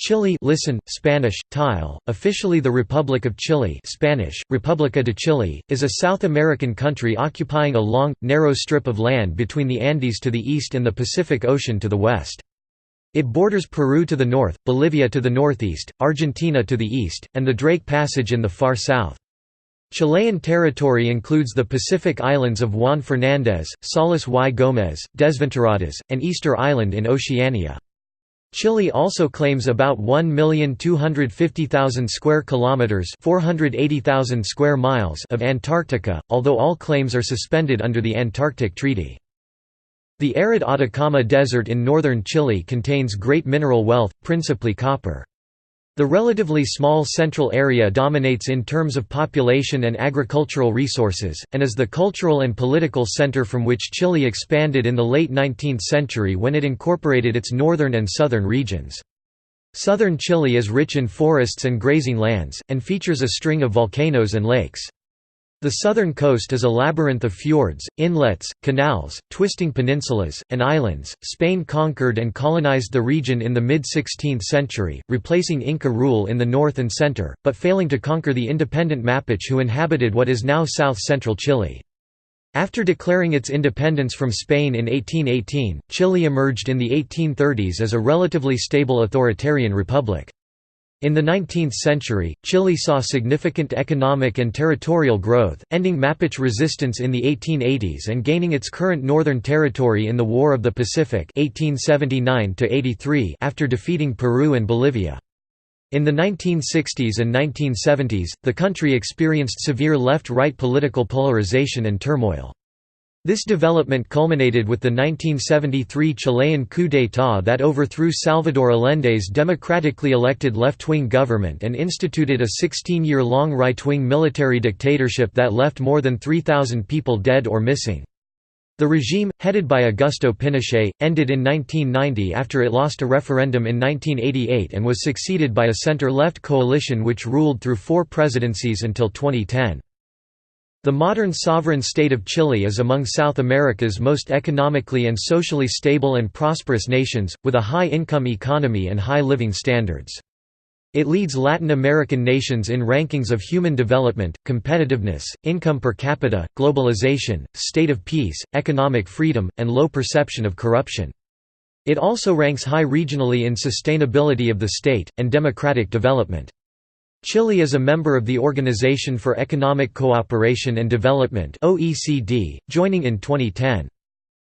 Chile, listen, Spanish, tile, officially the Republic of Chile, Spanish, República de Chile, is a South American country occupying a long, narrow strip of land between the Andes to the east and the Pacific Ocean to the west. It borders Peru to the north, Bolivia to the northeast, Argentina to the east, and the Drake Passage in the far south. Chilean territory includes the Pacific islands of Juan Fernández, Salas y Gómez, Desventuradas, and Easter Island in Oceania. Chile also claims about 1,250,000 square kilometers (480,000 square miles) of Antarctica, although all claims are suspended under the Antarctic Treaty. The arid Atacama Desert in northern Chile contains great mineral wealth, principally copper. The relatively small central area dominates in terms of population and agricultural resources, and is the cultural and political center from which Chile expanded in the late 19th century when it incorporated its northern and southern regions. Southern Chile is rich in forests and grazing lands, and features a string of volcanoes and lakes. The southern coast is a labyrinth of fjords, inlets, canals, twisting peninsulas, and islands. Spain conquered and colonized the region in the mid-16th century, replacing Inca rule in the north and center, but failing to conquer the independent Mapuche who inhabited what is now south-central Chile. After declaring its independence from Spain in 1818, Chile emerged in the 1830s as a relatively stable authoritarian republic. In the 19th century, Chile saw significant economic and territorial growth, ending Mapuche resistance in the 1880s and gaining its current northern territory in the War of the Pacific 1879–83 after defeating Peru and Bolivia. In the 1960s and 1970s, the country experienced severe left-right political polarization and turmoil. This development culminated with the 1973 Chilean coup d'état that overthrew Salvador Allende's democratically elected left-wing government and instituted a 16-year-long right-wing military dictatorship that left more than 3,000 people dead or missing. The regime, headed by Augusto Pinochet, ended in 1990 after it lost a referendum in 1988 and was succeeded by a center-left coalition which ruled through 4 presidencies until 2010. The modern sovereign state of Chile is among South America's most economically and socially stable and prosperous nations, with a high-income economy and high living standards. It leads Latin American nations in rankings of human development, competitiveness, income per capita, globalization, state of peace, economic freedom, and low perception of corruption. It also ranks high regionally in sustainability of the state, and democratic development. Chile is a member of the Organization for Economic Cooperation and Development (OECD), joining in 2010.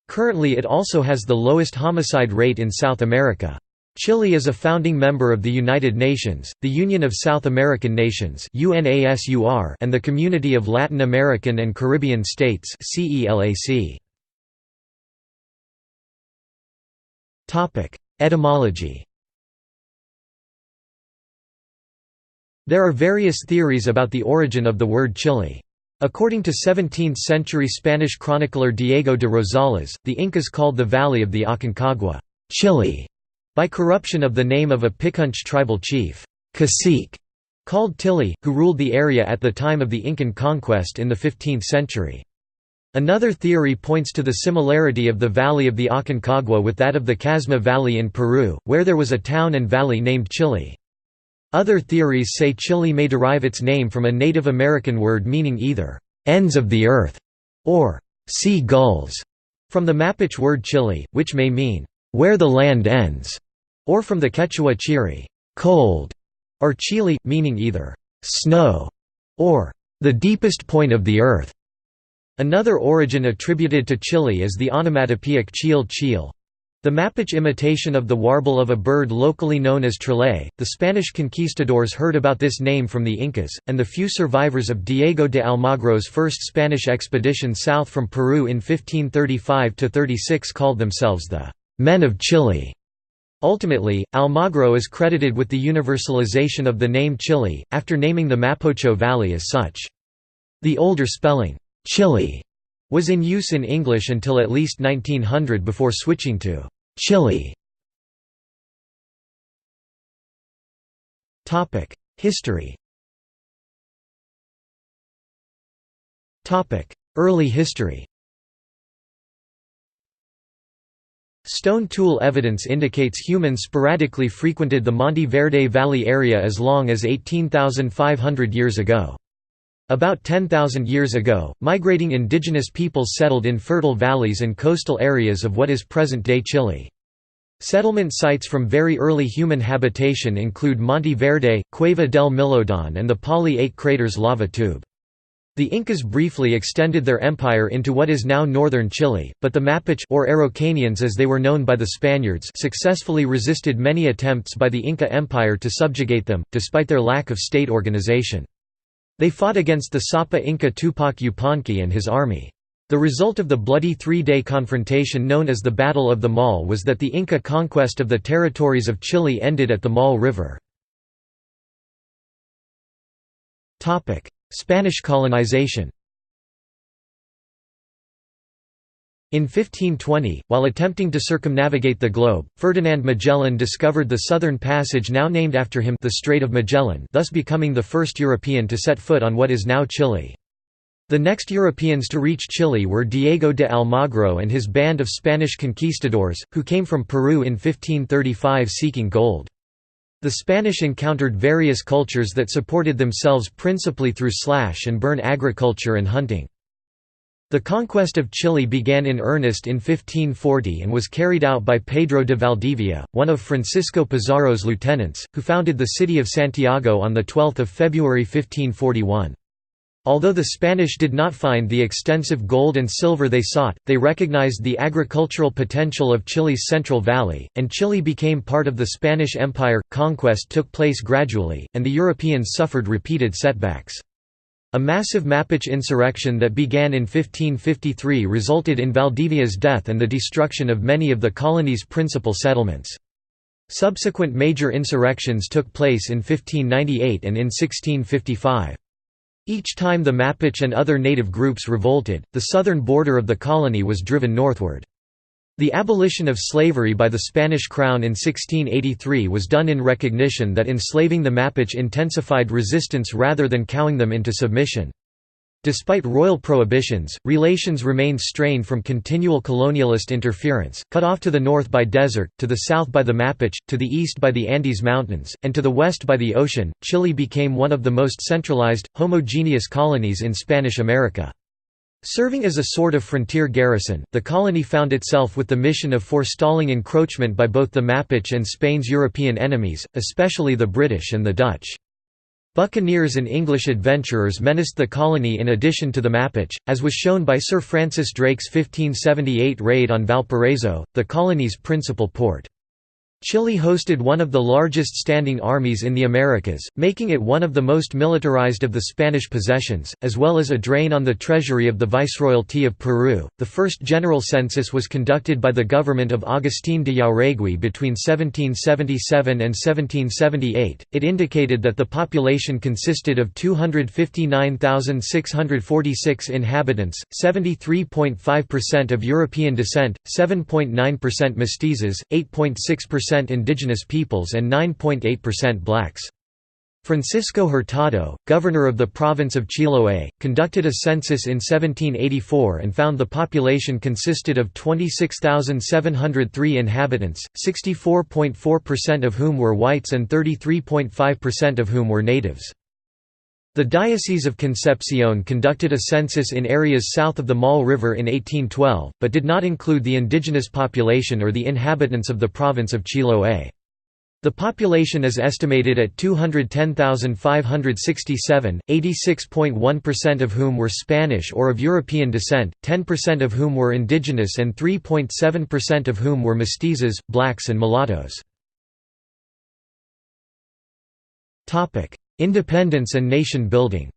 Currently it also has the lowest homicide rate in South America. Chile is a founding member of the United Nations, the Union of South American Nations (UNASUR), and the Community of Latin American and Caribbean States (CELAC). Topic: Etymology. There are various theories about the origin of the word Chile. According to 17th-century Spanish chronicler Diego de Rosales, the Incas called the valley of the Aconcagua, Chile, by corruption of the name of a Picunch tribal chief, cacique, called Tili, who ruled the area at the time of the Incan conquest in the 15th century. Another theory points to the similarity of the valley of the Aconcagua with that of the Casma Valley in Peru, where there was a town and valley named Chile. Other theories say Chile may derive its name from a Native American word meaning either, "ends of the earth" or "sea gulls", from the Mapuche word Chile, which may mean, "where the land ends", or from the Quechua chiri, "cold", or Chile, meaning either, "snow", or "the deepest point of the earth". Another origin attributed to Chile is the onomatopoeic chil chil. The Mapuche imitation of the warble of a bird locally known as trillay. The Spanish conquistadors heard about this name from the Incas, and the few survivors of Diego de Almagro's first Spanish expedition south from Peru in 1535–36 called themselves the Men of Chile. Ultimately, Almagro is credited with the universalization of the name Chile, after naming the Mapocho Valley as such. The older spelling, Chile, was in use in English until at least 1900 before switching to Chile. History. Early history. Stone tool evidence indicates humans sporadically frequented the Monte Verde Valley area as long as 18,500 years ago. About 10,000 years ago, migrating indigenous peoples settled in fertile valleys and coastal areas of what is present-day Chile. Settlement sites from very early human habitation include Monte Verde, Cueva del Milodon and the Pali 8 craters lava tube. The Incas briefly extended their empire into what is now northern Chile, but the Mapuche or Araucanians as they were known by the Spaniards successfully resisted many attempts by the Inca Empire to subjugate them, despite their lack of state organization. They fought against the Sapa Inca Tupac Yupanqui and his army. The result of the bloody three-day confrontation known as the Battle of the Maule was that the Inca conquest of the territories of Chile ended at the Maule River. Spanish colonization. In 1520, while attempting to circumnavigate the globe, Ferdinand Magellan discovered the southern passage now named after him, the Strait of Magellan, thus becoming the first European to set foot on what is now Chile. The next Europeans to reach Chile were Diego de Almagro and his band of Spanish conquistadors, who came from Peru in 1535 seeking gold. The Spanish encountered various cultures that supported themselves principally through slash-and-burn agriculture and hunting. The conquest of Chile began in earnest in 1540 and was carried out by Pedro de Valdivia, one of Francisco Pizarro's lieutenants, who founded the city of Santiago on 12 February 1541. Although the Spanish did not find the extensive gold and silver they sought, they recognized the agricultural potential of Chile's Central Valley, and Chile became part of the Spanish Empire. Conquest took place gradually, and the Europeans suffered repeated setbacks. A massive Mapuche insurrection that began in 1553 resulted in Valdivia's death and the destruction of many of the colony's principal settlements. Subsequent major insurrections took place in 1598 and in 1655. Each time the Mapuche and other native groups revolted, the southern border of the colony was driven northward. The abolition of slavery by the Spanish crown in 1683 was done in recognition that enslaving the Mapuche intensified resistance rather than cowing them into submission. Despite royal prohibitions, relations remained strained from continual colonialist interference, cut off to the north by desert, to the south by the Mapuche, to the east by the Andes Mountains, and to the west by the ocean. Chile became one of the most centralized, homogeneous colonies in Spanish America. Serving as a sort of frontier garrison, the colony found itself with the mission of forestalling encroachment by both the Mapuche and Spain's European enemies, especially the British and the Dutch. Buccaneers and English adventurers menaced the colony in addition to the Mapuche, as was shown by Sir Francis Drake's 1578 raid on Valparaiso, the colony's principal port. Chile hosted one of the largest standing armies in the Americas, making it one of the most militarized of the Spanish possessions, as well as a drain on the treasury of the Viceroyalty of Peru. The first general census was conducted by the government of Agustín de Jauregui between 1777 and 1778. It indicated that the population consisted of 259,646 inhabitants, 73.5% of European descent, 7.9% mestizos, 8.6% indigenous peoples and 9.8% blacks. Francisco Hurtado, governor of the province of Chiloé, conducted a census in 1784 and found the population consisted of 26,703 inhabitants, 64.4% of whom were whites and 33.5% of whom were natives. The Diocese of Concepcion conducted a census in areas south of the Maule River in 1812, but did not include the indigenous population or the inhabitants of the province of Chiloé. The population is estimated at 210,567, 86.1% of whom were Spanish or of European descent, 10% of whom were indigenous and 3.7% of whom were mestizos, blacks and mulattoes. Independence and nation building.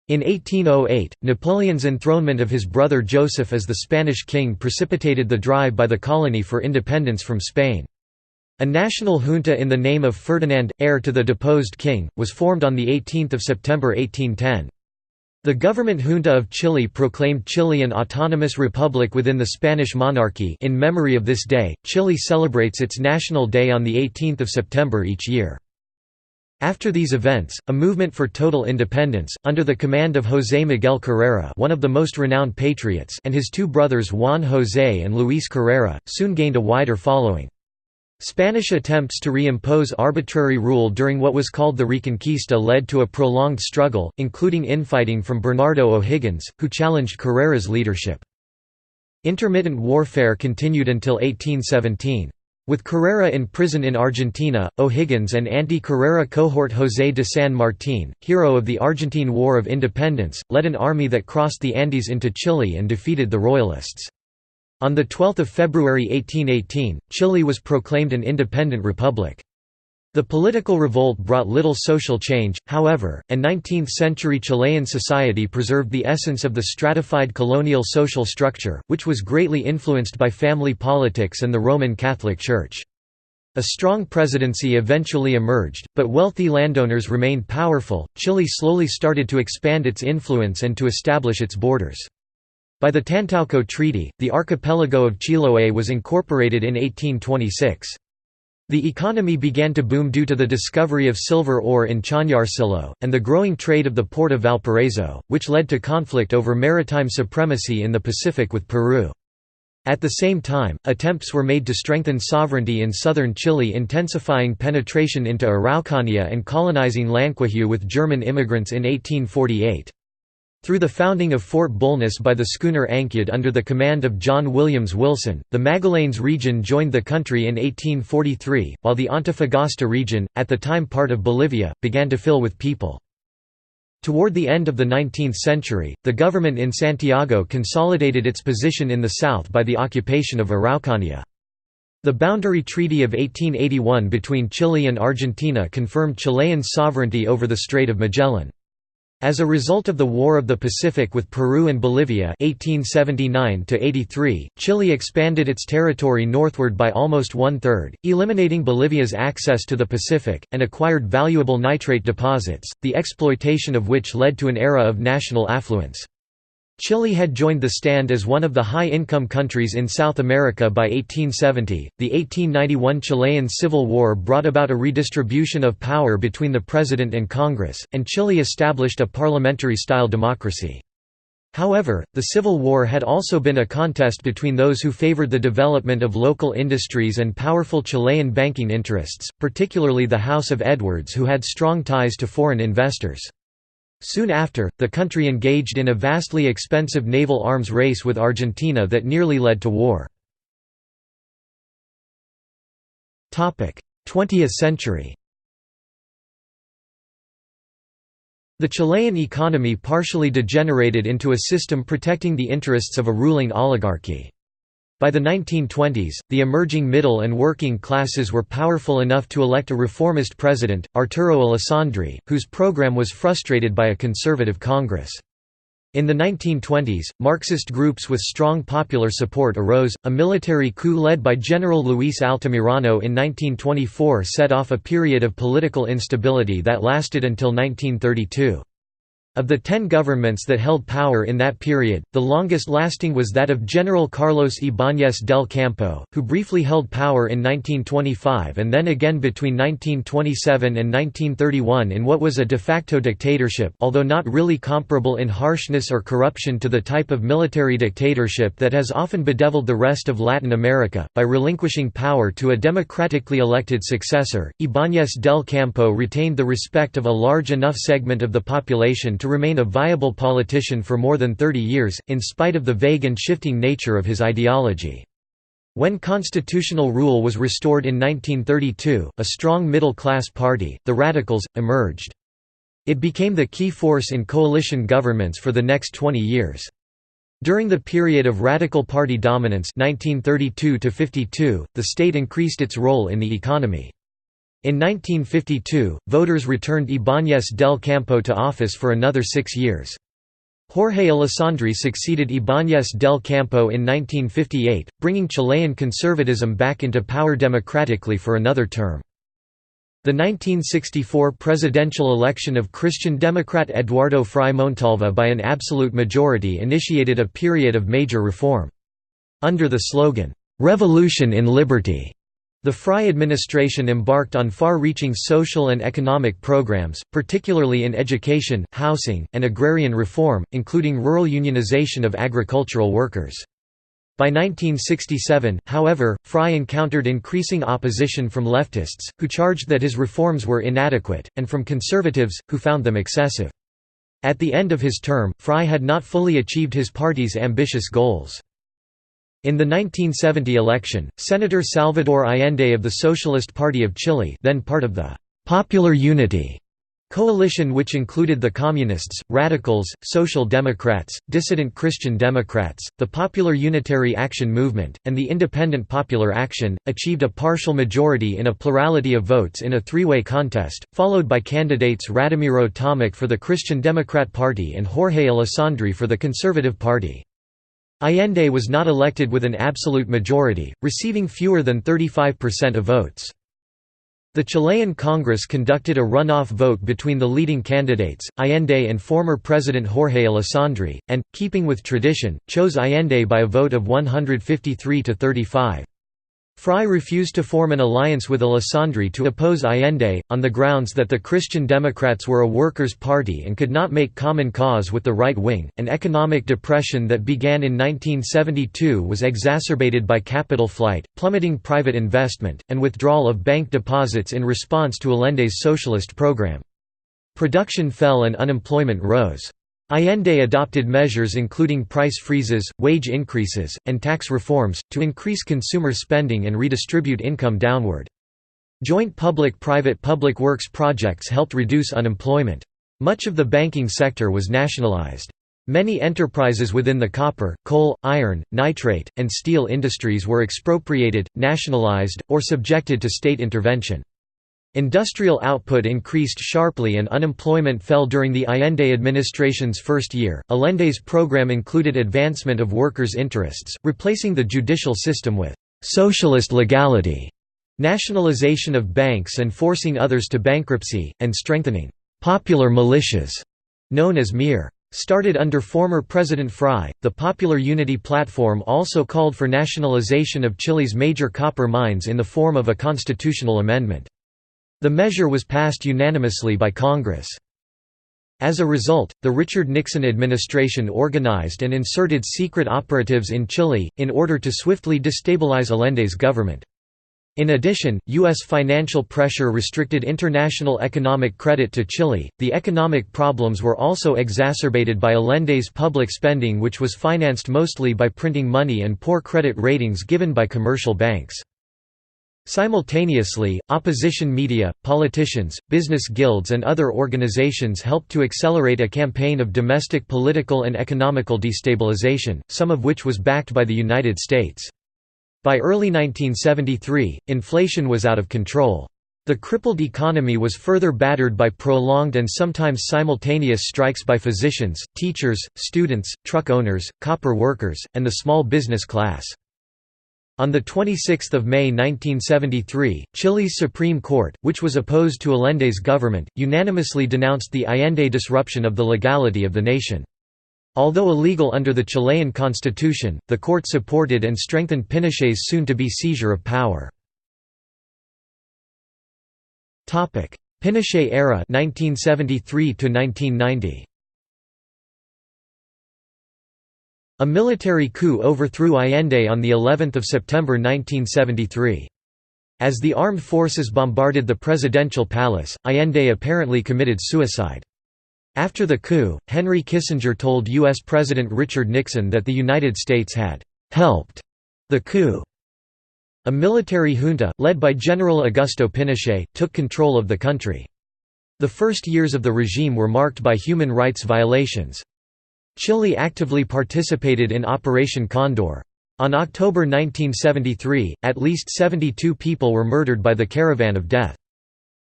In 1808, Napoleon's enthronement of his brother Joseph as the Spanish king precipitated the drive by the colony for independence from Spain. A national junta in the name of Ferdinand, heir to the deposed king, was formed on 18 September 1810. The government junta of Chile proclaimed Chile an autonomous republic within the Spanish monarchy. In memory of this day, Chile celebrates its National Day on 18 September each year. After these events, a movement for total independence, under the command of José Miguel Carrera, one of the most renowned patriots, and his two brothers Juan José and Luis Carrera, soon gained a wider following. Spanish attempts to reimpose arbitrary rule during what was called the Reconquista led to a prolonged struggle, including infighting from Bernardo O'Higgins, who challenged Carrera's leadership. Intermittent warfare continued until 1817. With Carrera in prison in Argentina, O'Higgins and anti-Carrera cohort José de San Martín, hero of the Argentine War of Independence, led an army that crossed the Andes into Chile and defeated the Royalists. On 12 February 1818, Chile was proclaimed an independent republic. The political revolt brought little social change, however, and 19th-century Chilean society preserved the essence of the stratified colonial social structure, which was greatly influenced by family politics and the Roman Catholic Church. A strong presidency eventually emerged, but wealthy landowners remained powerful. Chile slowly started to expand its influence and to establish its borders. By the Tantauco Treaty, the archipelago of Chiloé was incorporated in 1826. The economy began to boom due to the discovery of silver ore in Chañarcillo, and the growing trade of the port of Valparaiso, which led to conflict over maritime supremacy in the Pacific with Peru. At the same time, attempts were made to strengthen sovereignty in southern Chile, intensifying penetration into Araucanía and colonizing Lanquihue with German immigrants in 1848. Through the founding of Fort Bulnes by the schooner Ancud under the command of John Williams Wilson, the Magallanes region joined the country in 1843, while the Antofagasta region, at the time part of Bolivia, began to fill with people. Toward the end of the 19th century, the government in Santiago consolidated its position in the south by the occupation of Araucanía. The Boundary Treaty of 1881 between Chile and Argentina confirmed Chilean sovereignty over the Strait of Magellan. As a result of the War of the Pacific with Peru and Bolivia 1879–83, Chile expanded its territory northward by almost one-third, eliminating Bolivia's access to the Pacific, and acquired valuable nitrate deposits, the exploitation of which led to an era of national affluence. Chile had joined the stand as one of the high-income countries in South America by 1870. The 1891 Chilean Civil War brought about a redistribution of power between the president and Congress, and Chile established a parliamentary-style democracy. However, the Civil War had also been a contest between those who favored the development of local industries and powerful Chilean banking interests, particularly the House of Edwards, who had strong ties to foreign investors. Soon after, the country engaged in a vastly expensive naval arms race with Argentina that nearly led to war. 20th century. The Chilean economy partially degenerated into a system protecting the interests of a ruling oligarchy. By the 1920s, the emerging middle and working classes were powerful enough to elect a reformist president, Arturo Alessandri, whose program was frustrated by a conservative Congress. In the 1920s, Marxist groups with strong popular support arose. A military coup led by General Luis Altamirano in 1924 set off a period of political instability that lasted until 1932. Of the 10 governments that held power in that period, the longest-lasting was that of General Carlos Ibáñez del Campo, who briefly held power in 1925 and then again between 1927 and 1931 in what was a de facto dictatorship, although not really comparable in harshness or corruption to the type of military dictatorship that has often bedeviled the rest of Latin America. By relinquishing power to a democratically elected successor, Ibáñez del Campo retained the respect of a large enough segment of the population to remain a viable politician for more than 30 years, in spite of the vague and shifting nature of his ideology. When constitutional rule was restored in 1932, a strong middle-class party, the Radicals, emerged. It became the key force in coalition governments for the next 20 years. During the period of Radical Party dominance 1932–52, the state increased its role in the economy. In 1952, voters returned Ibáñez del Campo to office for another 6 years. Jorge Alessandri succeeded Ibáñez del Campo in 1958, bringing Chilean conservatism back into power democratically for another term. The 1964 presidential election of Christian Democrat Eduardo Frei Montalva by an absolute majority initiated a period of major reform. Under the slogan, "Revolution in Liberty", The Frei administration embarked on far-reaching social and economic programs, particularly in education, housing, and agrarian reform, including rural unionization of agricultural workers. By 1967, however, Frei encountered increasing opposition from leftists, who charged that his reforms were inadequate, and from conservatives, who found them excessive. At the end of his term, Frei had not fully achieved his party's ambitious goals. In the 1970 election, Senator Salvador Allende of the Socialist Party of Chile, then part of the «Popular Unity» coalition, which included the Communists, Radicals, Social Democrats, Dissident Christian Democrats, the Popular Unitary Action Movement, and the Independent Popular Action, achieved a partial majority in a plurality of votes in a three-way contest, followed by candidates Radimiro Tomic for the Christian Democrat Party and Jorge Alessandri for the Conservative Party. Allende was not elected with an absolute majority, receiving fewer than 35% of votes. The Chilean Congress conducted a runoff vote between the leading candidates, Allende and former President Jorge Alessandri, and, keeping with tradition, chose Allende by a vote of 153 to 35. Frei refused to form an alliance with Alessandri to oppose Allende, on the grounds that the Christian Democrats were a workers' party and could not make common cause with the right wing. An economic depression that began in 1972 was exacerbated by capital flight, plummeting private investment, and withdrawal of bank deposits in response to Allende's socialist program. Production fell and unemployment rose. Allende adopted measures including price freezes, wage increases, and tax reforms, to increase consumer spending and redistribute income downward. Joint public-private public works projects helped reduce unemployment. Much of the banking sector was nationalized. Many enterprises within the copper, coal, iron, nitrate, and steel industries were expropriated, nationalized, or subjected to state intervention. Industrial output increased sharply and unemployment fell during the Allende administration's first year. Allende's program included advancement of workers' interests, replacing the judicial system with socialist legality, nationalization of banks and forcing others to bankruptcy, and strengthening popular militias, known as MIR. Started under former President Frei, the Popular Unity platform also called for nationalization of Chile's major copper mines in the form of a constitutional amendment. The measure was passed unanimously by Congress. As a result, the Richard Nixon administration organized and inserted secret operatives in Chile, in order to swiftly destabilize Allende's government. In addition, U.S. financial pressure restricted international economic credit to Chile. The economic problems were also exacerbated by Allende's public spending, which was financed mostly by printing money and poor credit ratings given by commercial banks. Simultaneously, opposition media, politicians, business guilds and other organizations helped to accelerate a campaign of domestic political and economical destabilization, some of which was backed by the United States. By early 1973, inflation was out of control. The crippled economy was further battered by prolonged and sometimes simultaneous strikes by physicians, teachers, students, truck owners, copper workers, and the small business class. On 26 May 1973, Chile's Supreme Court, which was opposed to Allende's government, unanimously denounced the Allende disruption of the legality of the nation. Although illegal under the Chilean constitution, the court supported and strengthened Pinochet's soon-to-be seizure of power. Pinochet era 1973 to 1990. A military coup overthrew Allende on the 11th of September 1973. As the armed forces bombarded the presidential palace, Allende apparently committed suicide. After the coup, Henry Kissinger told U.S. President Richard Nixon that the United States had helped the coup. A military junta, led by General Augusto Pinochet, took control of the country. The first years of the regime were marked by human rights violations. Chile actively participated in Operation Condor. On October 1973, at least 72 people were murdered by the Caravan of Death.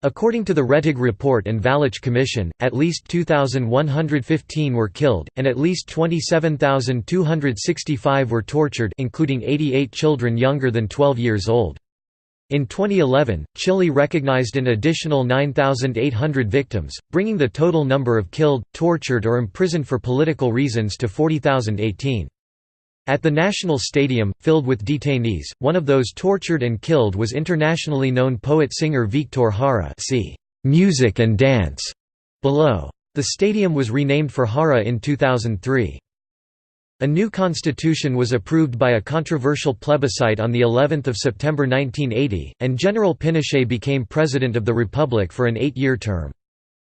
According to the Rettig Report and Valich Commission, at least 2,115 were killed, and at least 27,265 were tortured, including 88 children younger than 12 years old. In 2011, Chile recognized an additional 9,800 victims, bringing the total number of killed, tortured or imprisoned for political reasons to 40,018. At the National Stadium, filled with detainees, one of those tortured and killed was internationally known poet-singer Victor Jara, see Music and Dance below. The stadium was renamed for Jara in 2003. A new constitution was approved by a controversial plebiscite on the 11th of September 1980, and General Pinochet became president of the republic for an 8-year term.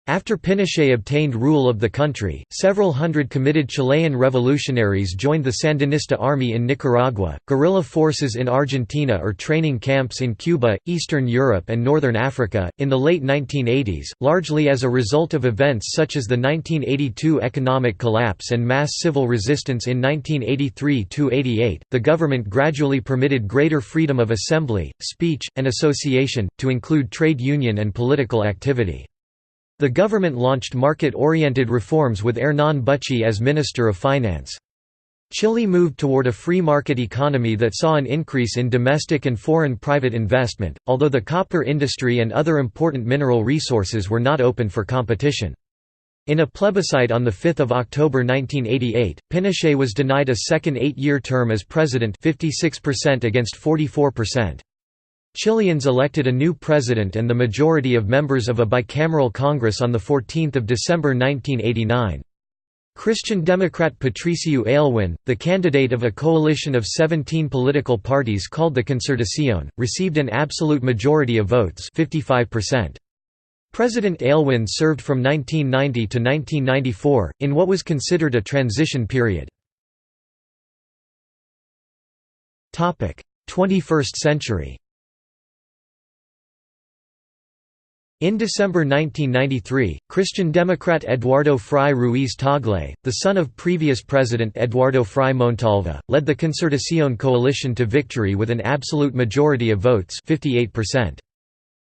After Pinochet obtained rule of the country, several hundred committed Chilean revolutionaries joined the Sandinista army in Nicaragua, guerrilla forces in Argentina or training camps in Cuba, Eastern Europe and Northern Africa. In the late 1980s, largely as a result of events such as the 1982 economic collapse and mass civil resistance in 1983–88, the government gradually permitted greater freedom of assembly, speech, and association, to include trade union and political activity. The government launched market-oriented reforms with Hernán Bucci as Minister of Finance. Chile moved toward a free market economy that saw an increase in domestic and foreign private investment, although the copper industry and other important mineral resources were not open for competition. In a plebiscite on 5 October 1988, Pinochet was denied a second 8-year term as president, 56% against 44%. Chileans elected a new president and the majority of members of a bicameral Congress on 14 December 1989. Christian Democrat Patriciu Aylwin, the candidate of a coalition of 17 political parties called the Concertación, received an absolute majority of votes, 55%. President Aylwin served from 1990 to 1994, in what was considered a transition period. 21st century. In December 1993, Christian Democrat Eduardo Frei Ruiz Tagle, the son of previous President Eduardo Frei Montalva, led the Concertación coalition to victory with an absolute majority of votes, 58%.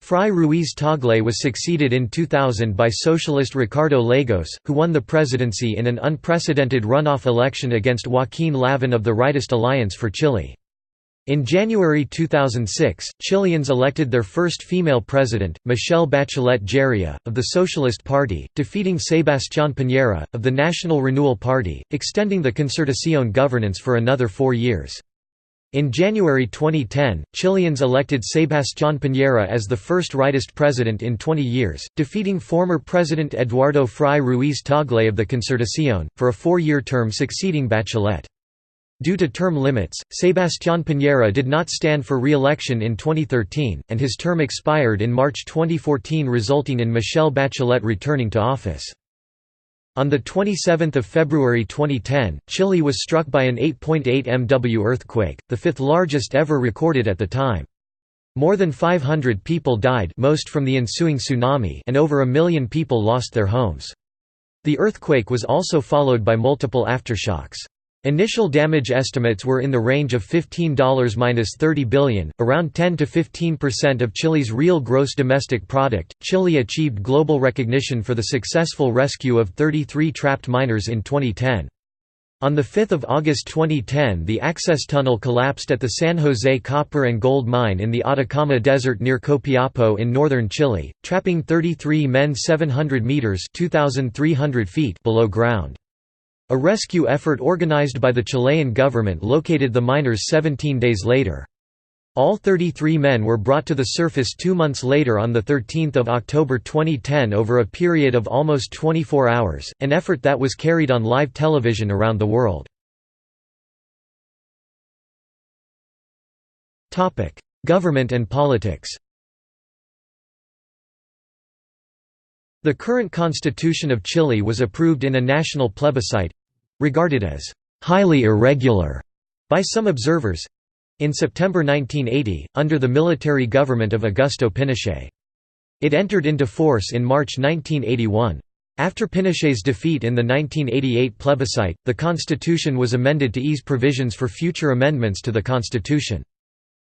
Frei Ruiz Tagle was succeeded in 2000 by socialist Ricardo Lagos, who won the presidency in an unprecedented runoff election against Joaquín Lavín of the Rightist Alliance for Chile. In January 2006, Chileans elected their first female president, Michelle Bachelet Gerria, of the Socialist Party, defeating Sebastián Piñera, of the National Renewal Party, extending the Concertación governance for another 4 years. In January 2010, Chileans elected Sebastián Piñera as the first rightist president in 20 years, defeating former President Eduardo Frei Ruiz Tagle of the Concertación, for a 4-year term succeeding Bachelet. Due to term limits, Sebastián Piñera did not stand for re-election in 2013, and his term expired in March 2014, resulting in Michelle Bachelet returning to office. On 27 February 2010, Chile was struck by an 8.8 MW earthquake, the fifth largest ever recorded at the time. More than 500 people died, most from the ensuing tsunami, and over 1 million people lost their homes. The earthquake was also followed by multiple aftershocks. Initial damage estimates were in the range of $15–30 billion, around 10 to 15% of Chile's real gross domestic product. Chile achieved global recognition for the successful rescue of 33 trapped miners in 2010. On 5 August 2010, the access tunnel collapsed at the San Jose copper and gold mine in the Atacama Desert near Copiapó in northern Chile, trapping 33 men 700 meters (2,300 feet) below ground. A rescue effort organized by the Chilean government located the miners 17 days later. All 33 men were brought to the surface 2 months later on 13 October 2010 over a period of almost 24 hours, an effort that was carried on live television around the world. Government and politics. The current constitution of Chile was approved in a national plebiscite—regarded as «highly irregular» by some observers—in September 1980, under the military government of Augusto Pinochet. It entered into force in March 1981. After Pinochet's defeat in the 1988 plebiscite, the constitution was amended to ease provisions for future amendments to the constitution.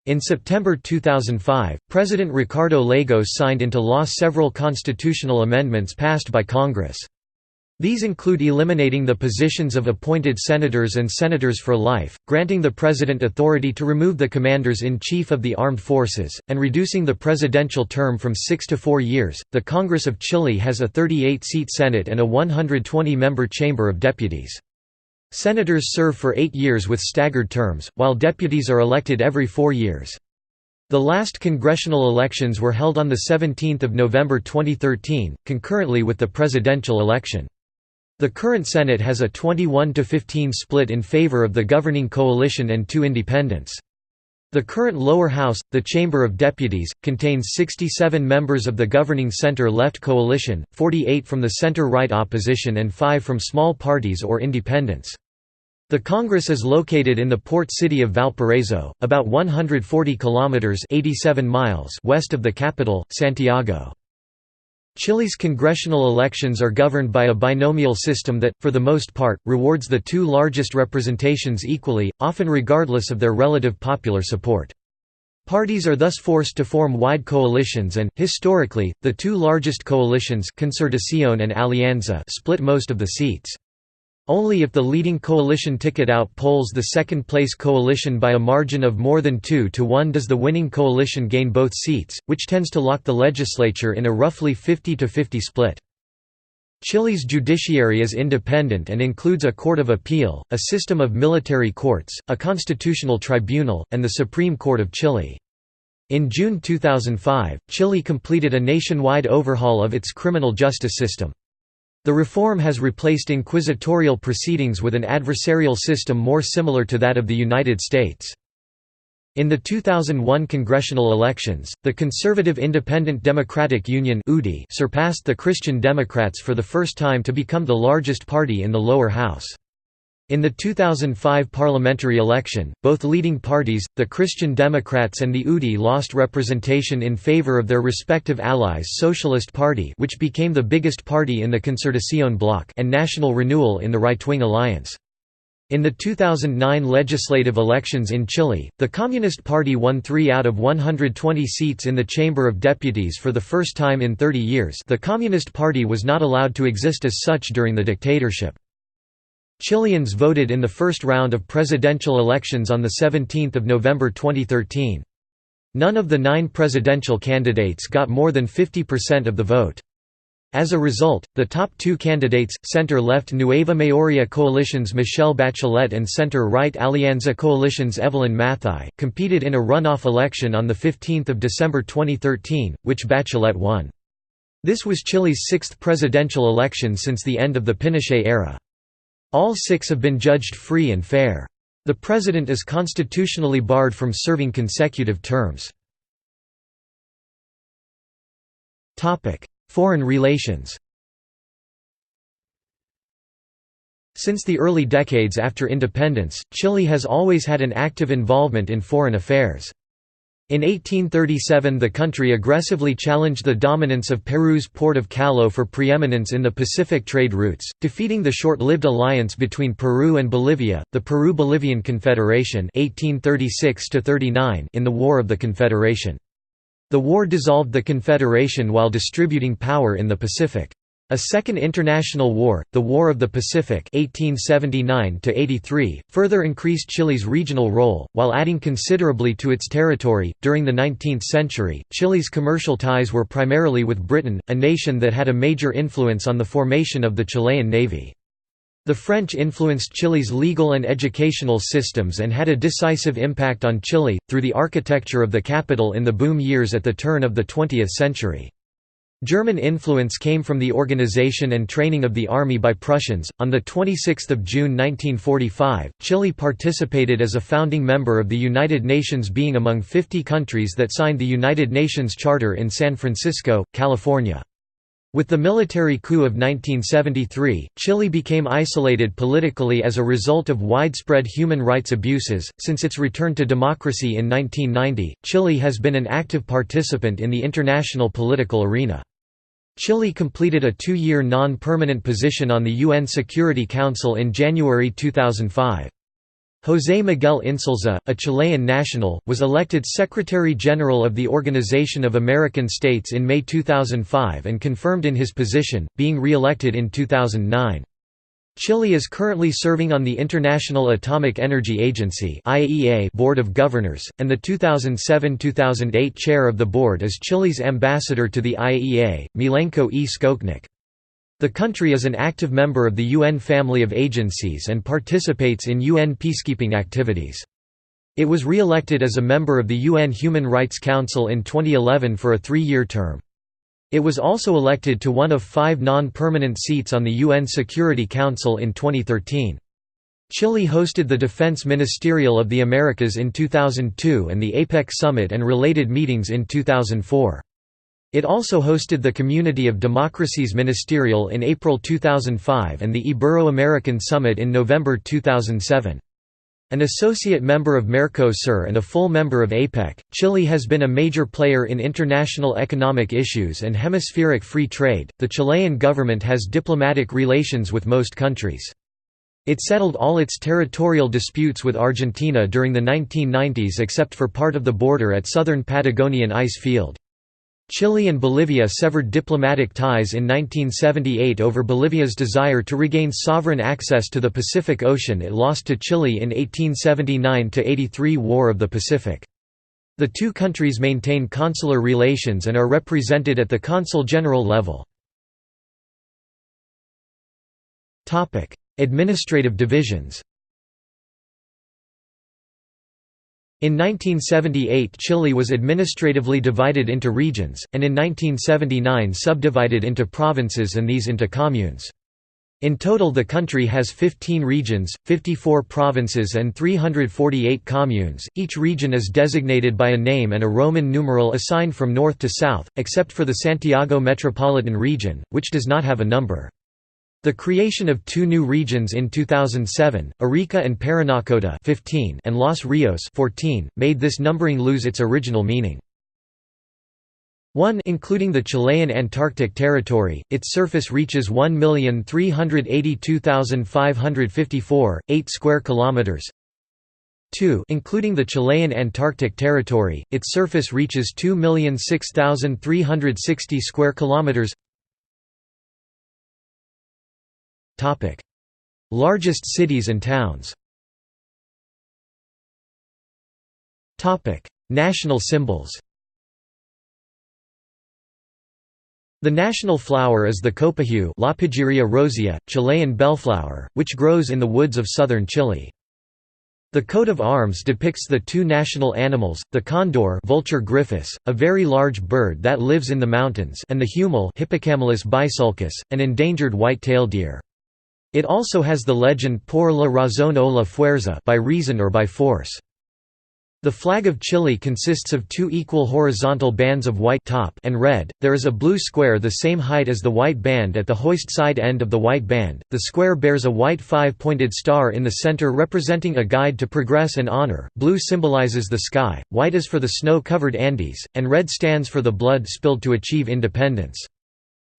In September 2005, President Ricardo Lagos signed into law several constitutional amendments passed by Congress. These include eliminating the positions of appointed senators and senators for life, granting the president authority to remove the commanders-in-chief of the armed forces, and reducing the presidential term from 6 to 4 years. The Congress of Chile has a 38-seat Senate and a 120-member Chamber of Deputies. Senators serve for 8 years with staggered terms, while deputies are elected every 4 years. The last congressional elections were held on 17 November 2013, concurrently with the presidential election. The current Senate has a 21-15 split in favor of the governing coalition and 2 independents. The current lower house, the Chamber of Deputies, contains 67 members of the governing center-left coalition, 48 from the center-right opposition and 5 from small parties or independents. The Congress is located in the port city of Valparaiso, about 140 kilometers (87 miles) west of the capital, Santiago. Chile's congressional elections are governed by a binomial system that, for the most part, rewards the 2 largest representations equally, often regardless of their relative popular support. Parties are thus forced to form wide coalitions and, historically, the 2 largest coalitions, Concertación and Alianza, split most of the seats. Only if the leading coalition ticket outpolls the second-place coalition by a margin of more than 2-1 does the winning coalition gain both seats, which tends to lock the legislature in a roughly 50-50 split. Chile's judiciary is independent and includes a court of appeal, a system of military courts, a constitutional tribunal, and the Supreme Court of Chile. In June 2005, Chile completed a nationwide overhaul of its criminal justice system. The reform has replaced inquisitorial proceedings with an adversarial system more similar to that of the United States. In the 2001 congressional elections, the conservative Independent Democratic Union surpassed the Christian Democrats for the first time to become the largest party in the lower house. In the 2005 parliamentary election, both leading parties, the Christian Democrats and the UDI, lost representation in favor of their respective allies Socialist Party, which became the biggest party in the Concertación bloc, and National Renewal in the right-wing alliance. In the 2009 legislative elections in Chile, the Communist Party won 3 out of 120 seats in the Chamber of Deputies for the first time in 30 years. The Communist Party was not allowed to exist as such during the dictatorship. Chileans voted in the first round of presidential elections on 17 November 2013. None of the 9 presidential candidates got more than 50% of the vote. As a result, the top 2 candidates, center-left Nueva Mayoría coalition's Michelle Bachelet and center-right Alianza coalition's Evelyn Matthei, competed in a runoff election on 15 December 2013, which Bachelet won. This was Chile's 6th presidential election since the end of the Pinochet era. All 6 have been judged free and fair. The president is constitutionally barred from serving consecutive terms. Foreign relations. Since the early decades after independence, Chile has always had an active involvement in foreign affairs. In 1837 the country aggressively challenged the dominance of Peru's port of Callao for preeminence in the Pacific trade routes, defeating the short-lived alliance between Peru and Bolivia, the Peru-Bolivian Confederation 1836–39 in the War of the Confederation. The war dissolved the Confederation while distributing power in the Pacific. A second international war, the War of the Pacific 1879–83, further increased Chile's regional role, while adding considerably to its territory. During the 19th century, Chile's commercial ties were primarily with Britain, a nation that had a major influence on the formation of the Chilean Navy. The French influenced Chile's legal and educational systems and had a decisive impact on Chile, through the architecture of the capital in the boom years at the turn of the 20th century. German influence came from the organization and training of the army by Prussians. On 26 June 1945, Chile participated as a founding member of the United Nations, being among 50 countries that signed the United Nations Charter in San Francisco, California. With the military coup of 1973, Chile became isolated politically as a result of widespread human rights abuses. Since its return to democracy in 1990, Chile has been an active participant in the international political arena. Chile completed a 2-year non-permanent position on the UN Security Council in January 2005. José Miguel Insulza, a Chilean national, was elected Secretary-General of the Organization of American States in May 2005 and confirmed in his position, being re-elected in 2009. Chile is currently serving on the International Atomic Energy Agency (IAEA) Board of Governors, and the 2007–2008 chair of the board is Chile's ambassador to the IAEA, Milenko E. Skoknik. The country is an active member of the UN family of agencies and participates in UN peacekeeping activities. It was re-elected as a member of the UN Human Rights Council in 2011 for a 3-year term. It was also elected to one of 5 non-permanent seats on the UN Security Council in 2013. Chile hosted the Defense Ministerial of the Americas in 2002 and the APEC Summit and related meetings in 2004. It also hosted the Community of Democracies Ministerial in April 2005 and the Ibero-American Summit in November 2007. An associate member of Mercosur and a full member of APEC, Chile has been a major player in international economic issues and hemispheric free trade. The Chilean government has diplomatic relations with most countries. It settled all its territorial disputes with Argentina during the 1990s except for part of the border at southern Patagonian ice field. Chile and Bolivia severed diplomatic ties in 1978 over Bolivia's desire to regain sovereign access to the Pacific Ocean it lost to Chile in 1879–83 War of the Pacific. The two countries maintain consular relations and are represented at the consul general level. Administrative divisions. In 1978 Chile was administratively divided into regions, and in 1979 subdivided into provinces and these into communes. In total the country has 15 regions, 54 provinces and 348 communes. Each region is designated by a name and a Roman numeral assigned from north to south, except for the Santiago Metropolitan Region, which does not have a number. The creation of 2 new regions in 2007, Arica and Parinacota 15 and Los Rios 14, made this numbering lose its original meaning. 1 Including the Chilean Antarctic Territory, its surface reaches 1,382,554, 8 square kilometers. 2 Including the Chilean Antarctic Territory, its surface reaches 2,006,360 square kilometers. Largest cities and towns. National symbols. The national flower is the copahue Lapigeria rosea, Chilean bellflower, which grows in the woods of southern Chile. The coat of arms depicts the 2 national animals, the condor Vultur gryphus, a very large bird that lives in the mountains, and the huemul Hippocamelus bisulcus, an endangered white-tailed deer. It also has the legend por la razón o la fuerza, by reason or by force. The flag of Chile consists of 2 equal horizontal bands of white top and red. There is a blue square the same height as the white band at the hoist side end of the white band. The square bears a white 5-pointed star in the center representing a guide to progress and honor. Blue symbolizes the sky, white is for the snow-covered Andes, and red stands for the blood spilled to achieve independence.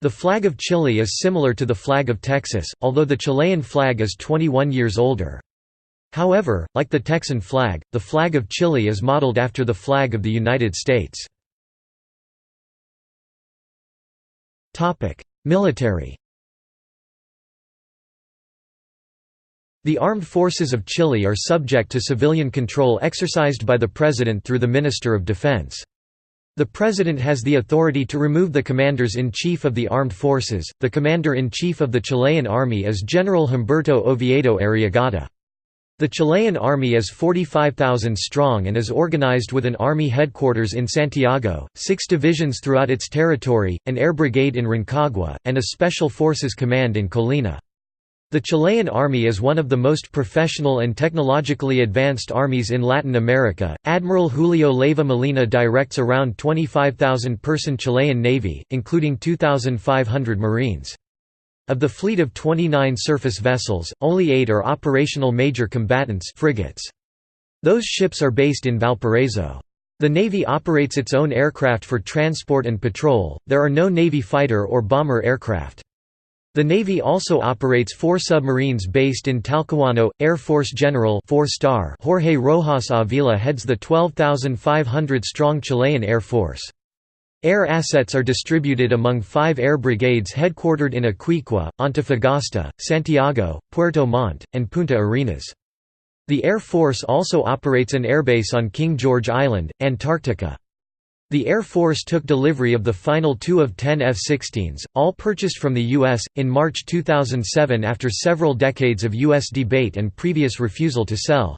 The flag of Chile is similar to the flag of Texas, although the Chilean flag is 21 years older. However, like the Texan flag, the flag of Chile is modeled after the flag of the United States. Military. The armed forces of Chile are subject to civilian control exercised by the President through the Minister of Defense. The President has the authority to remove the Commanders-in-Chief of the Armed Forces. The Commander-in-Chief of the Chilean Army is General Humberto Oviedo Arriagada. The Chilean Army is 45,000 strong and is organized with an army headquarters in Santiago, 6 divisions throughout its territory, an air brigade in Rancagua, and a special forces command in Colina. The Chilean Army is one of the most professional and technologically advanced armies in Latin America. Admiral Julio Leiva Molina directs around 25,000-person Chilean Navy, including 2,500 Marines. Of the fleet of 29 surface vessels, only 8 are operational major combatants frigates. Those ships are based in Valparaiso. The Navy operates its own aircraft for transport and patrol. There are no Navy fighter or bomber aircraft. The Navy also operates 4 submarines based in Talcahuano. Air Force General 4-star Jorge Rojas Avila heads the 12,500-strong Chilean Air Force. Air assets are distributed among 5 air brigades headquartered in Iquique, Antofagasta, Santiago, Puerto Montt, and Punta Arenas. The Air Force also operates an airbase on King George Island, Antarctica. The Air Force took delivery of the final 2 of 10 F-16s, all purchased from the U.S., in March 2007 after several decades of U.S. debate and previous refusal to sell.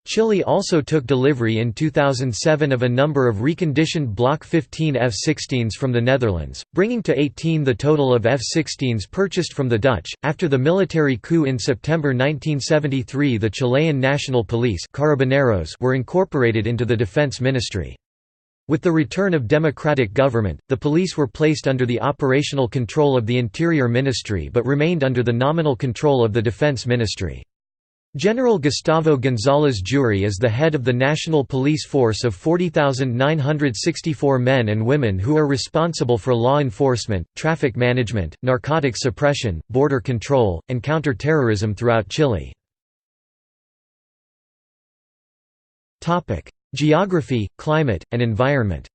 Chile also took delivery in 2007 of a number of reconditioned Block 15 F-16s from the Netherlands, bringing to 18 the total of F-16s purchased from the Dutch. After the military coup in September 1973, the Chilean National Police Carabineros were incorporated into the Defense Ministry. With the return of democratic government, the police were placed under the operational control of the Interior Ministry but remained under the nominal control of the Defense Ministry. General Gustavo González Juri is the head of the National Police Force of 40,964 men and women who are responsible for law enforcement, traffic management, narcotic suppression, border control, and counter-terrorism throughout Chile. Geography, climate, and environment.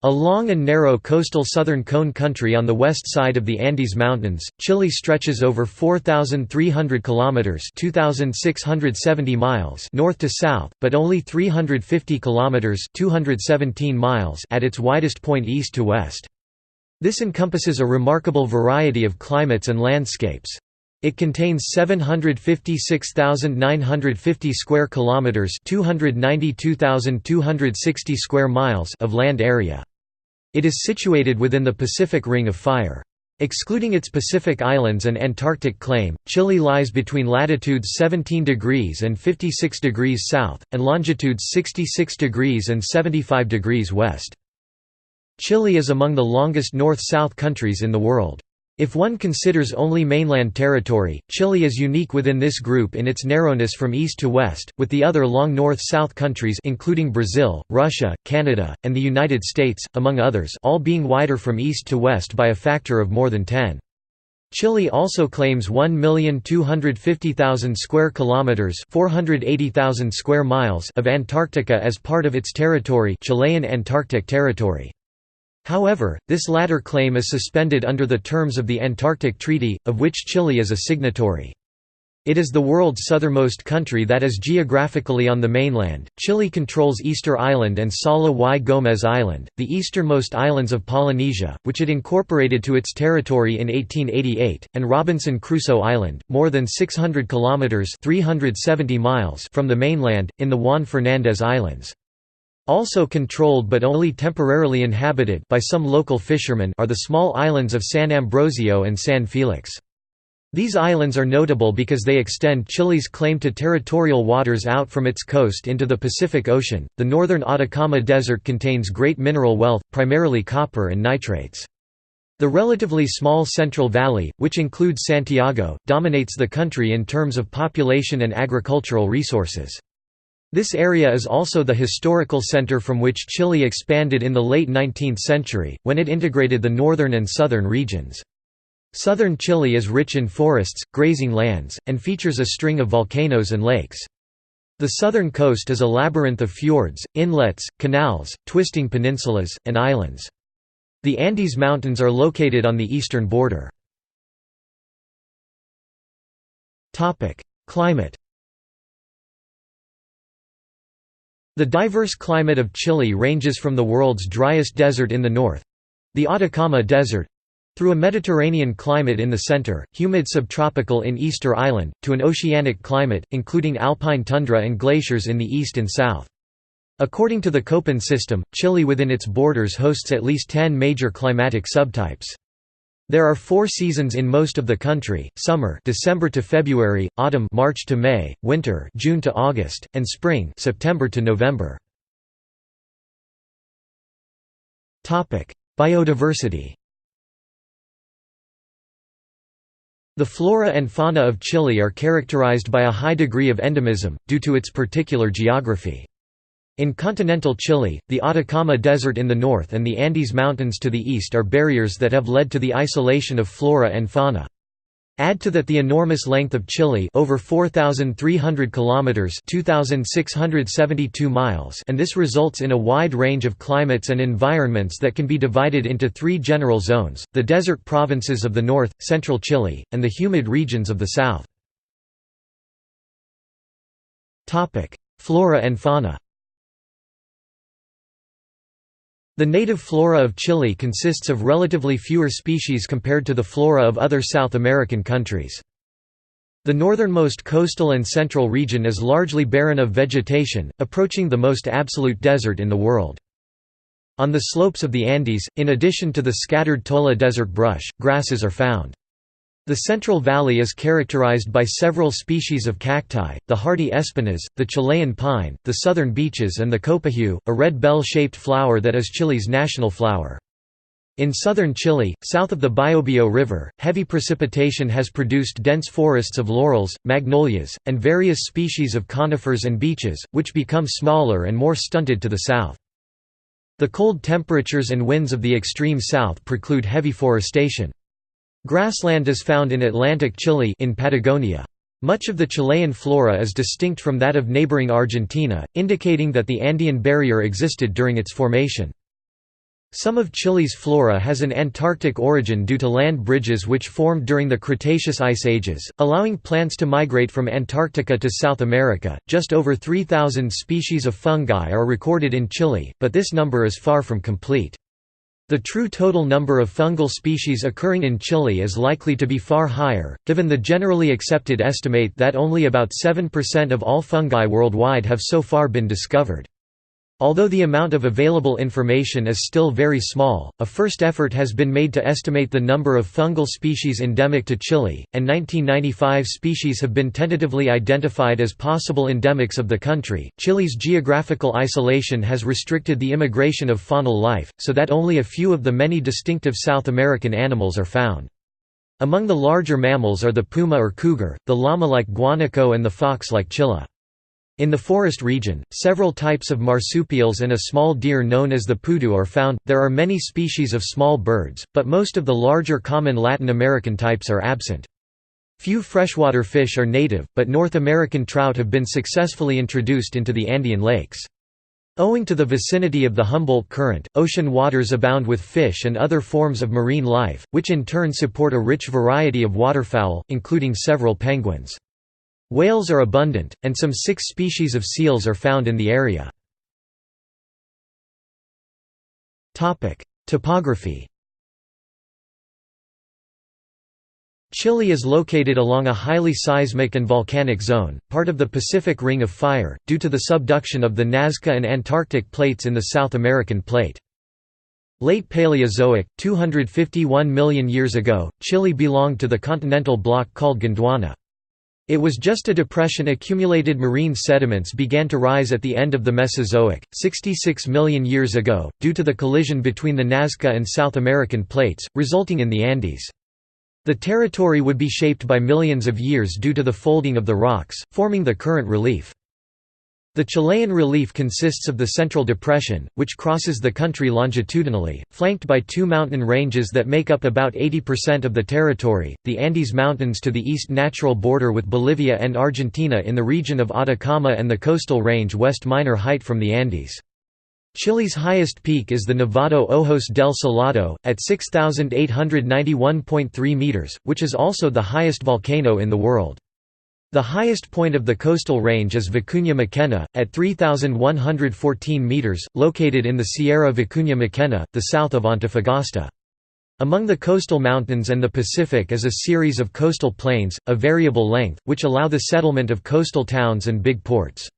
A long and narrow coastal southern cone country on the west side of the Andes Mountains, Chile stretches over 4,300 kilometers (2,670 miles) north to south, but only 350 kilometers (217 miles) at its widest point east to west. This encompasses a remarkable variety of climates and landscapes. It contains 756,950 square kilometers (292,260 square miles) of land area. It is situated within the Pacific Ring of Fire. Excluding its Pacific Islands and Antarctic claim, Chile lies between latitudes 17 degrees and 56 degrees south, and longitudes 66 degrees and 75 degrees west. Chile is among the longest north-south countries in the world. If one considers only mainland territory, Chile is unique within this group in its narrowness from east to west, with the other long north-south countries including Brazil, Russia, Canada, and the United States, among others, all being wider from east to west by a factor of more than 10. Chile also claims 1,250,000 square kilometers (480,000 square miles) of Antarctica as part of its territory, Chilean Antarctic Territory. However, this latter claim is suspended under the terms of the Antarctic Treaty, of which Chile is a signatory. It is the world's southernmost country that is geographically on the mainland. Chile controls Easter Island and Sala y Gómez Island, the easternmost islands of Polynesia, which it incorporated to its territory in 1888, and Robinson Crusoe Island, more than 600 kilometers (370 miles) from the mainland, in the Juan Fernández Islands. Also controlled but only temporarily inhabited by some local fishermen are the small islands of San Ambrosio and San Felix. These islands are notable because they extend Chile's claim to territorial waters out from its coast into the Pacific Ocean. The northern Atacama Desert contains great mineral wealth, primarily copper and nitrates. The relatively small Central Valley, which includes Santiago, dominates the country in terms of population and agricultural resources. This area is also the historical center from which Chile expanded in the late 19th century, when it integrated the northern and southern regions. Southern Chile is rich in forests, grazing lands, and features a string of volcanoes and lakes. The southern coast is a labyrinth of fjords, inlets, canals, twisting peninsulas, and islands. The Andes Mountains are located on the eastern border. Climate. The diverse climate of Chile ranges from the world's driest desert in the north—the Atacama Desert—through a Mediterranean climate in the center, humid subtropical in Easter Island, to an oceanic climate, including alpine tundra and glaciers in the east and south. According to the Köppen system, Chile within its borders hosts at least 10 major climatic subtypes. There are 4 seasons in most of the country: summer December to February, autumn March to May, winter June to August, and spring September to November. Topic: Biodiversity. The flora and fauna of Chile are characterized by a high degree of endemism, due to its particular geography. In continental Chile, the Atacama Desert in the north and the Andes Mountains to the east are barriers that have led to the isolation of flora and fauna. Add to that the enormous length of Chile, over 4,300 kilometers (2,672 miles), and this results in a wide range of climates and environments that can be divided into 3 general zones: the desert provinces of the north, central Chile, and the humid regions of the south. Topic: Flora and fauna. The native flora of Chile consists of relatively fewer species compared to the flora of other South American countries. The northernmost coastal and central region is largely barren of vegetation, approaching the most absolute desert in the world. On the slopes of the Andes, in addition to the scattered Tola desert brush, grasses are found. The Central Valley is characterized by several species of cacti, the hardy espinas, the Chilean pine, the southern beeches and the copahue, a red bell-shaped flower that is Chile's national flower. In southern Chile, south of the Biobío River, heavy precipitation has produced dense forests of laurels, magnolias, and various species of conifers and beeches, which become smaller and more stunted to the south. The cold temperatures and winds of the extreme south preclude heavy forestation. Grassland is found in Atlantic Chile in Patagonia. Much of the Chilean flora is distinct from that of neighboring Argentina, indicating that the Andean barrier existed during its formation. Some of Chile's flora has an Antarctic origin due to land bridges which formed during the Cretaceous ice ages, allowing plants to migrate from Antarctica to South America. Just over 3,000 species of fungi are recorded in Chile, but this number is far from complete. The true total number of fungal species occurring in Chile is likely to be far higher, given the generally accepted estimate that only about 7% of all fungi worldwide have so far been discovered. Although the amount of available information is still very small, a first effort has been made to estimate the number of fungal species endemic to Chile, and 1995 species have been tentatively identified as possible endemics of the country. Chile's geographical isolation has restricted the immigration of faunal life, so that only a few of the many distinctive South American animals are found. Among the larger mammals are the puma or cougar, the llama like guanaco, and the fox like chilla. In the forest region, several types of marsupials and a small deer known as the pudu are found. There are many species of small birds, but most of the larger common Latin American types are absent. Few freshwater fish are native, but North American trout have been successfully introduced into the Andean lakes. Owing to the vicinity of the Humboldt Current, ocean waters abound with fish and other forms of marine life, which in turn support a rich variety of waterfowl, including several penguins. Whales are abundant, and some 6 species of seals are found in the area. Topography. Chile is located along a highly seismic and volcanic zone, part of the Pacific Ring of Fire, due to the subduction of the Nazca and Antarctic plates in the South American plate. Late Paleozoic, 251 million years ago, Chile belonged to the continental bloc called Gondwana. It was just a depression. Accumulated marine sediments began to rise at the end of the Mesozoic, 66 million years ago, due to the collision between the Nazca and South American plates, resulting in the Andes. The territory would be shaped by millions of years due to the folding of the rocks, forming the current relief. The Chilean relief consists of the Central Depression, which crosses the country longitudinally, flanked by 2 mountain ranges that make up about 80% of the territory, the Andes Mountains to the east natural border with Bolivia and Argentina in the region of Atacama, and the coastal range West Minor Height from the Andes. Chile's highest peak is the Nevado Ojos del Salado, at 6,891.3 meters, which is also the highest volcano in the world. The highest point of the coastal range is Vicuña Maquena, at 3,114 meters, located in the Sierra Vicuña Maquena, the south of Antofagasta. Among the coastal mountains and the Pacific is a series of coastal plains, of variable length, which allow the settlement of coastal towns and big ports.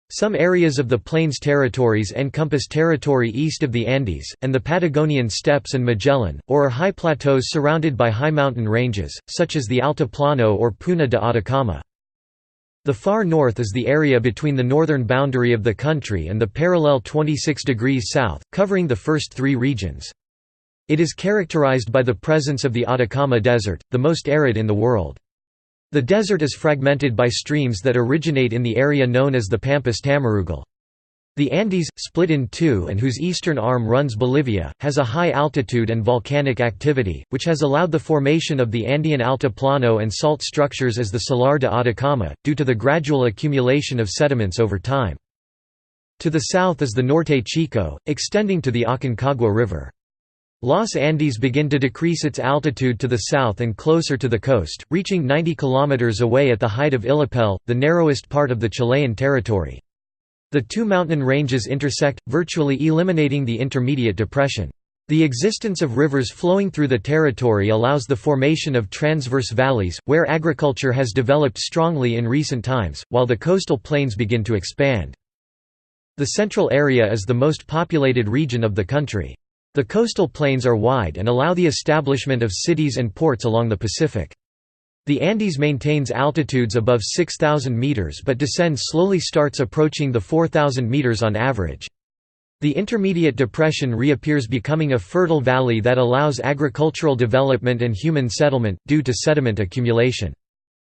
Some areas of the Plains territories encompass territory east of the Andes, and the Patagonian steppes and Magellan, or are high plateaus surrounded by high mountain ranges, such as the Altiplano or Puna de Atacama. The far north is the area between the northern boundary of the country and the parallel 26 degrees south, covering the first 3 regions. It is characterized by the presence of the Atacama Desert, the most arid in the world. The desert is fragmented by streams that originate in the area known as the Pampas Tamarugal. The Andes, split in 2 and whose eastern arm runs Bolivia, has a high altitude and volcanic activity, which has allowed the formation of the Andean altiplano and salt structures as the Salar de Atacama, due to the gradual accumulation of sediments over time. To the south is the Norte Chico, extending to the Aconcagua River. Los Andes begin to decrease its altitude to the south and closer to the coast, reaching 90 km away at the height of Illapel, the narrowest part of the Chilean territory. The two mountain ranges intersect, virtually eliminating the intermediate depression. The existence of rivers flowing through the territory allows the formation of transverse valleys, where agriculture has developed strongly in recent times, while the coastal plains begin to expand. The central area is the most populated region of the country. The coastal plains are wide and allow the establishment of cities and ports along the Pacific. The Andes maintains altitudes above 6,000 meters but descends slowly, starts approaching the 4,000 meters on average. The intermediate depression reappears, becoming a fertile valley that allows agricultural development and human settlement, due to sediment accumulation.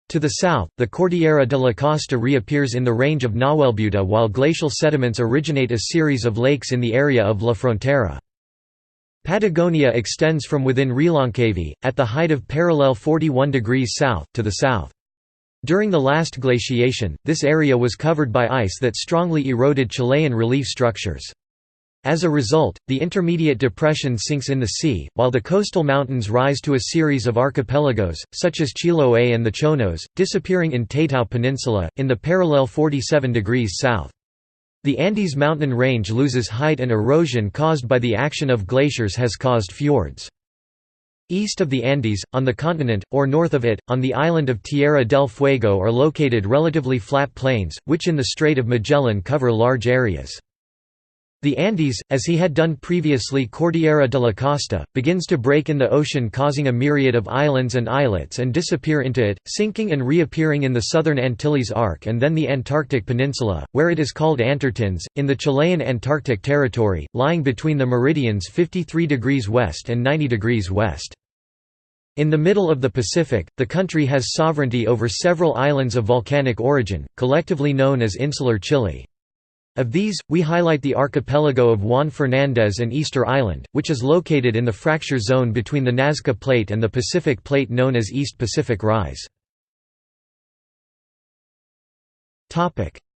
To the south, the Cordillera de la Costa reappears in the range of Nahuelbuta, while glacial sediments originate a series of lakes in the area of La Frontera. Patagonia extends from within Reloncaví, at the height of parallel 41 degrees south, to the south. During the last glaciation, this area was covered by ice that strongly eroded Chilean relief structures. As a result, the intermediate depression sinks in the sea, while the coastal mountains rise to a series of archipelagos, such as Chiloé and the Chonos, disappearing in Tatao Peninsula, in the parallel 47 degrees south. The Andes mountain range loses height, and erosion caused by the action of glaciers has caused fjords. East of the Andes, on the continent, or north of it, on the island of Tierra del Fuego are located relatively flat plains, which in the Strait of Magellan cover large areas. The Andes, as he had done previously Cordillera de la Costa, begins to break in the ocean, causing a myriad of islands and islets and disappear into it, sinking and reappearing in the southern Antilles arc and then the Antarctic Peninsula, where it is called Antartins, in the Chilean Antarctic Territory, lying between the meridians 53 degrees west and 90 degrees west. In the middle of the Pacific, the country has sovereignty over several islands of volcanic origin, collectively known as Insular Chile. Of these, we highlight the archipelago of Juan Fernández and Easter Island, which is located in the fracture zone between the Nazca Plate and the Pacific Plate known as East Pacific Rise.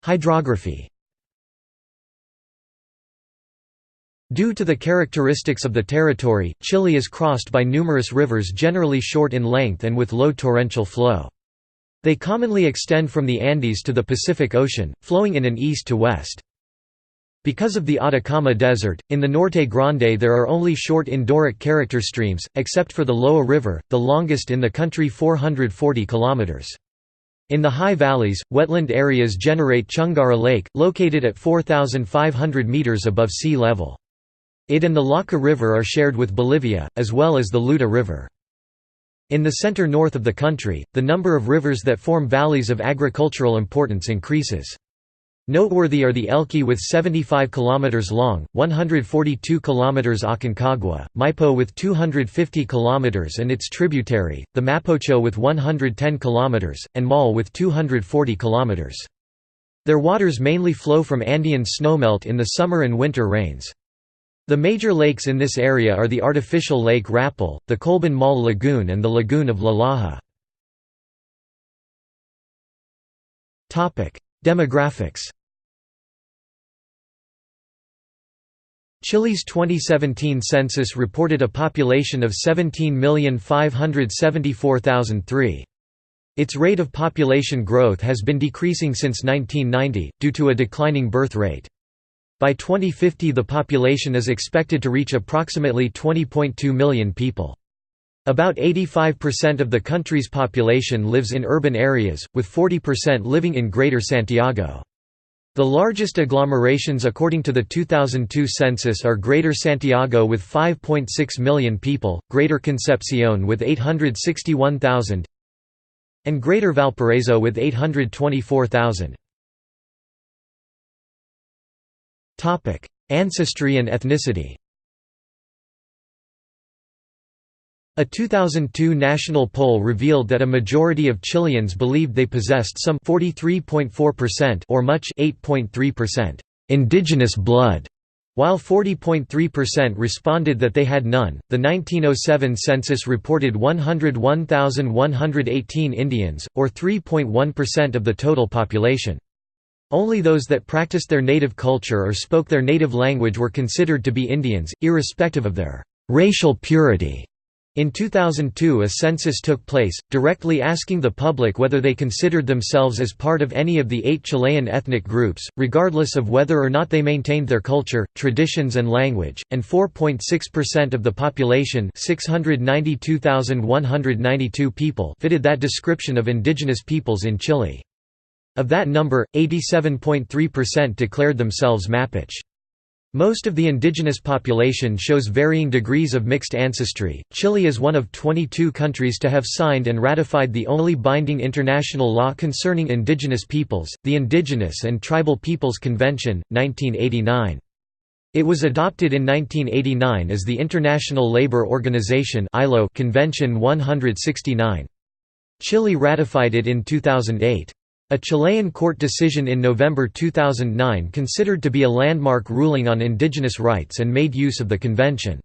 Hydrography. Due to the characteristics of the territory, Chile is crossed by numerous rivers generally short in length and with low torrential flow. They commonly extend from the Andes to the Pacific Ocean, flowing in an east to west. Because of the Atacama Desert, in the Norte Grande there are only short endorheic character streams, except for the Loa River, the longest in the country 440 km. In the high valleys, wetland areas generate Chungara Lake, located at 4,500 meters above sea level. It and the Lauca River are shared with Bolivia, as well as the Luta River. In the center north of the country, the number of rivers that form valleys of agricultural importance increases. Noteworthy are the Elqui with 75 km long, 142 km Aconcagua, Maipo with 250 km and its tributary, the Mapocho with 110 km, and Mal with 240 km. Their waters mainly flow from Andean snowmelt in the summer and winter rains. The major lakes in this area are the artificial Lake Rappel, the Colbún Mal Lagoon and the Lagoon of La Laja. Demographics. Chile's 2017 census reported a population of 17,574,003. Its rate of population growth has been decreasing since 1990, due to a declining birth rate. By 2050 the population is expected to reach approximately 20.2 million people. About 85% of the country's population lives in urban areas, with 40% living in Greater Santiago. The largest agglomerations according to the 2002 census are Greater Santiago with 5.6 million people, Greater Concepcion with 861,000, and Greater Valparaiso with 824,000. Ancestry and ethnicity. A 2002 national poll revealed that a majority of Chileans believed they possessed some 43.4% or much 8.3% indigenous blood, while 40.3% responded that they had none. The 1907 census reported 101,118 Indians, or 3.1% of the total population. Only those that practiced their native culture or spoke their native language were considered to be Indians, irrespective of their racial purity. In 2002 a census took place, directly asking the public whether they considered themselves as part of any of the 8 Chilean ethnic groups, regardless of whether or not they maintained their culture, traditions and language, and 4.6% of the population 692,192 people fitted that description of indigenous peoples in Chile. Of that number, 87.3% declared themselves Mapuche. Most of the indigenous population shows varying degrees of mixed ancestry. Chile is one of 22 countries to have signed and ratified the only binding international law concerning indigenous peoples, the Indigenous and Tribal Peoples Convention, 1989. It was adopted in 1989 as the International Labour Organization (ILO) Convention 169. Chile ratified it in 2008. A Chilean court decision in November 2009 considered to be a landmark ruling on indigenous rights and made use of the convention.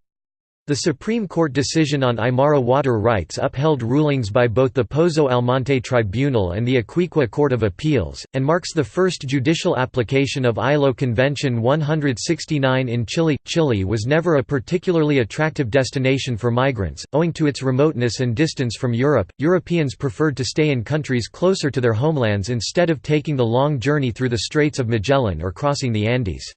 The Supreme Court decision on Aymara water rights upheld rulings by both the Pozo Almonte Tribunal and the Aquiqua Court of Appeals, and marks the first judicial application of ILO Convention 169 in Chile. Chile was never a particularly attractive destination for migrants, owing to its remoteness and distance from Europe. Europeans preferred to stay in countries closer to their homelands instead of taking the long journey through the Straits of Magellan or crossing the Andes.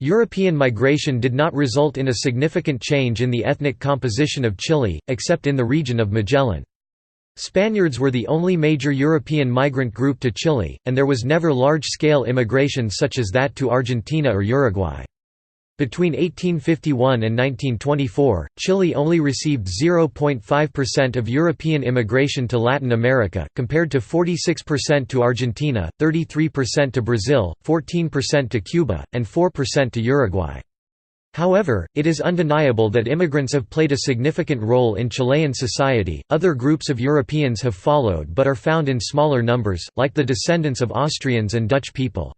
European migration did not result in a significant change in the ethnic composition of Chile, except in the region of Magellan. Spaniards were the only major European migrant group to Chile, and there was never large-scale immigration such as that to Argentina or Uruguay. Between 1851 and 1924, Chile only received 0.5% of European immigration to Latin America, compared to 46% to Argentina, 33% to Brazil, 14% to Cuba, and 4% to Uruguay. However, it is undeniable that immigrants have played a significant role in Chilean society. Other groups of Europeans have followed but are found in smaller numbers, like the descendants of Austrians and Dutch people.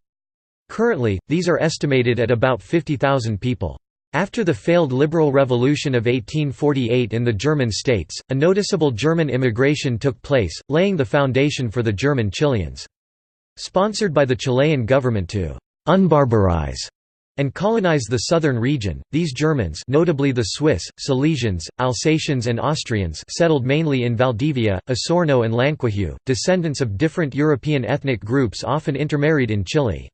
Currently, these are estimated at about 50,000 people. After the failed liberal revolution of 1848 in the German states, a noticeable German immigration took place, laying the foundation for the German Chileans. Sponsored by the Chilean government to «unbarbarize» and colonize the southern region, these Germans, notably the Swiss, Silesians, Alsatians and Austrians, settled mainly in Valdivia, Osorno and Lanquihue. Descendants of different European ethnic groups often intermarried in Chile.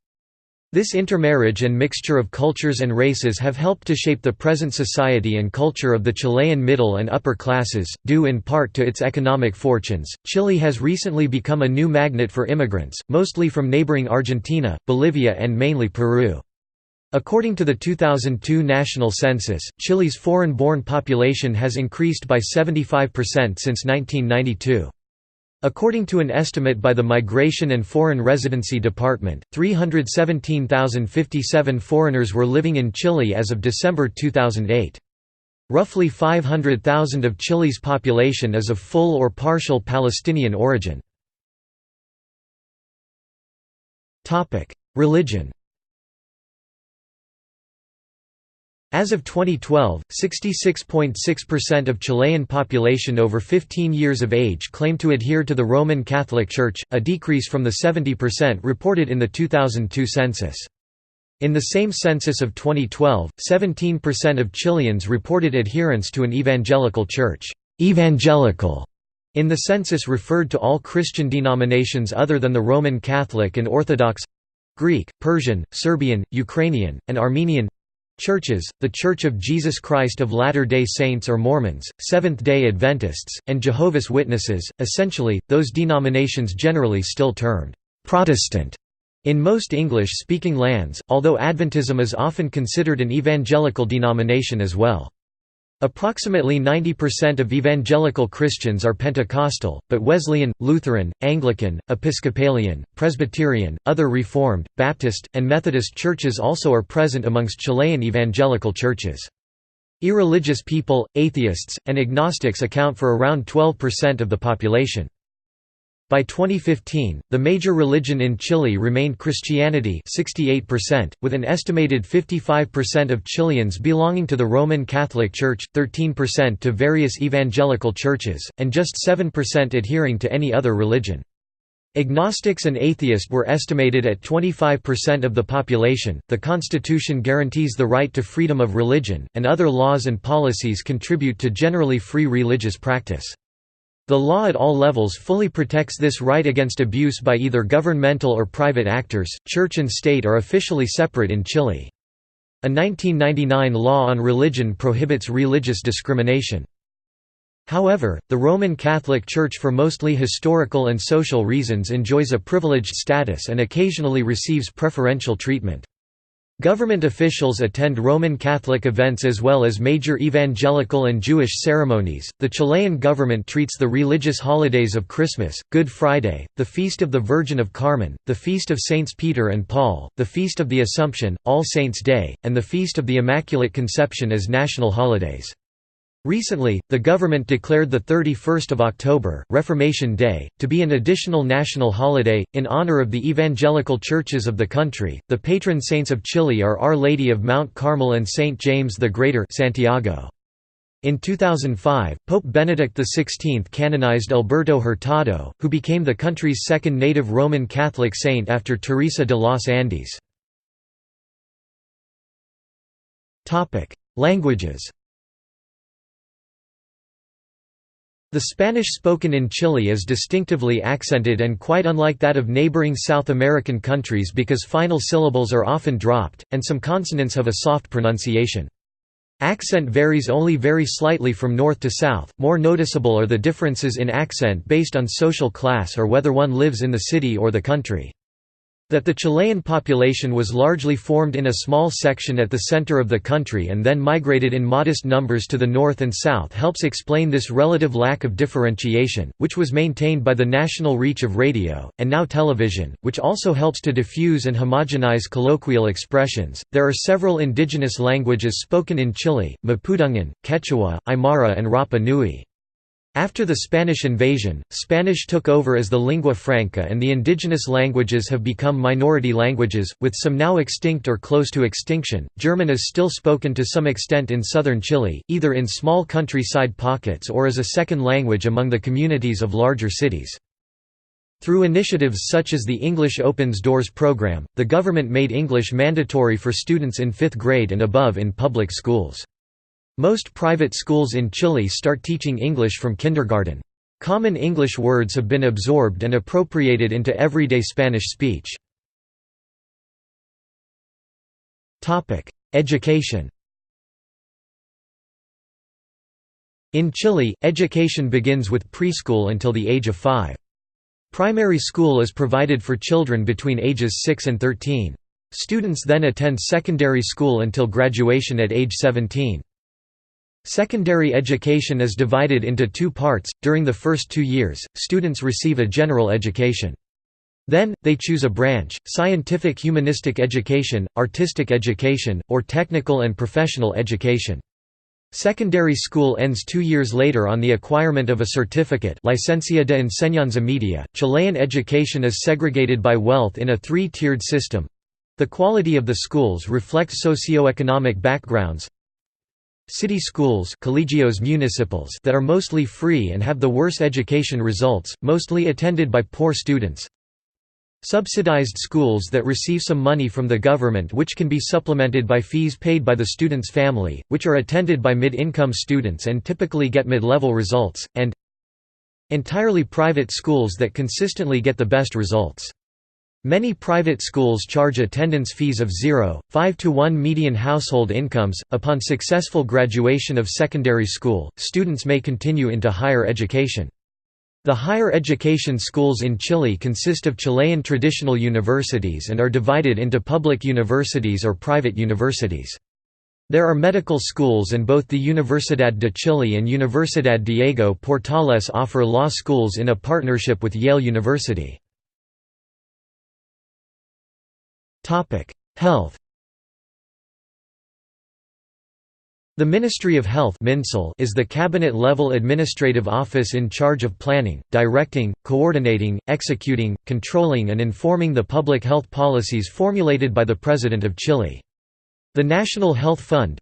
This intermarriage and mixture of cultures and races have helped to shape the present society and culture of the Chilean middle and upper classes. Due in part to its economic fortunes, Chile has recently become a new magnet for immigrants, mostly from neighboring Argentina, Bolivia, and mainly Peru. According to the 2002 national census, Chile's foreign-born population has increased by 75% since 1992. According to an estimate by the Migration and Foreign Residency Department, 317,057 foreigners were living in Chile as of December 2008. Roughly 500,000 of Chile's population is of full or partial Palestinian origin. Religion. As of 2012, 66.6% of Chilean population over 15 years of age claim to adhere to the Roman Catholic Church, a decrease from the 70% reported in the 2002 census. In the same census of 2012, 17% of Chileans reported adherence to an evangelical church. Evangelical in the census referred to all Christian denominations other than the Roman Catholic and Orthodox Greek, Persian, Serbian, Ukrainian, and Armenian churches, the Church of Jesus Christ of Latter-day Saints or Mormons, Seventh-day Adventists, and Jehovah's Witnesses, essentially, those denominations generally still termed Protestant in most English-speaking lands, although Adventism is often considered an evangelical denomination as well. Approximately 90% of evangelical Christians are Pentecostal, but Wesleyan, Lutheran, Anglican, Episcopalian, Presbyterian, other Reformed, Baptist, and Methodist churches also are present amongst Chilean evangelical churches. Irreligious people, atheists, and agnostics account for around 12% of the population. By 2015, the major religion in Chile remained Christianity 68%, with an estimated 55% of Chileans belonging to the Roman Catholic Church, 13% to various evangelical churches, and just 7% adhering to any other religion. Agnostics and atheists were estimated at 25% of the population. The Constitution guarantees the right to freedom of religion, and other laws and policies contribute to generally free religious practice. The law at all levels fully protects this right against abuse by either governmental or private actors. Church and state are officially separate in Chile. A 1999 law on religion prohibits religious discrimination. However, the Roman Catholic Church for mostly historical and social reasons enjoys a privileged status and occasionally receives preferential treatment. Government officials attend Roman Catholic events as well as major evangelical and Jewish ceremonies. The Chilean government treats the religious holidays of Christmas, Good Friday, the Feast of the Virgin of Carmen, the Feast of Saints Peter and Paul, the Feast of the Assumption, All Saints' Day, and the Feast of the Immaculate Conception as national holidays. Recently, the government declared the 31st of October, Reformation Day, to be an additional national holiday, in honor of the evangelical churches of the country. The patron saints of Chile are Our Lady of Mount Carmel and Saint James the Greater, Santiago. In 2005, Pope Benedict XVI canonized Alberto Hurtado, who became the country's second native Roman Catholic saint after Teresa de los Andes. Languages. The Spanish spoken in Chile is distinctively accented and quite unlike that of neighboring South American countries because final syllables are often dropped, and some consonants have a soft pronunciation. Accent varies only very slightly from north to south. More noticeable are the differences in accent based on social class or whether one lives in the city or the country. That the Chilean population was largely formed in a small section at the center of the country and then migrated in modest numbers to the north and south helps explain this relative lack of differentiation, which was maintained by the national reach of radio, and now television, which also helps to diffuse and homogenize colloquial expressions. There are several indigenous languages spoken in Chile: Mapudungun, Quechua, Aymara, and Rapa Nui. After the Spanish invasion, Spanish took over as the lingua franca and the indigenous languages have become minority languages, with some now extinct or close to extinction. German is still spoken to some extent in southern Chile, either in small countryside pockets or as a second language among the communities of larger cities. Through initiatives such as the English Opens Doors program, the government made English mandatory for students in 5th grade and above in public schools. Most private schools in Chile start teaching English from kindergarten. Common English words have been absorbed and appropriated into everyday Spanish speech. Education. In Chile, education begins with preschool until the age of 5. Primary school is provided for children between ages 6 and 13. Students then attend secondary school until graduation at age 17. Secondary education is divided into 2 parts. During the first 2 years, students receive a general education. Then, they choose a branch: scientific humanistic education, artistic education, or technical and professional education. Secondary school ends 2 years later on the acquirement of a certificate, Licencia de Enseñanza Media. Chilean education is segregated by wealth in a 3-tiered system. The quality of the schools reflects socioeconomic backgrounds. City schools, colegios municipales, that are mostly free and have the worst education results, mostly attended by poor students. Subsidized schools that receive some money from the government which can be supplemented by fees paid by the student's family, which are attended by mid-income students and typically get mid-level results, and entirely private schools that consistently get the best results. Many private schools charge attendance fees of 0.5 to 1 median household incomes. Upon successful graduation of secondary school, students may continue into higher education. The higher education schools in Chile consist of Chilean traditional universities and are divided into public universities or private universities. There are medical schools and both the Universidad de Chile and Universidad Diego Portales offer law schools in a partnership with Yale University. Health. The Ministry of Health is the cabinet-level administrative office in charge of planning, directing, coordinating, executing, controlling and informing the public health policies formulated by the President of Chile. The National Health Fund,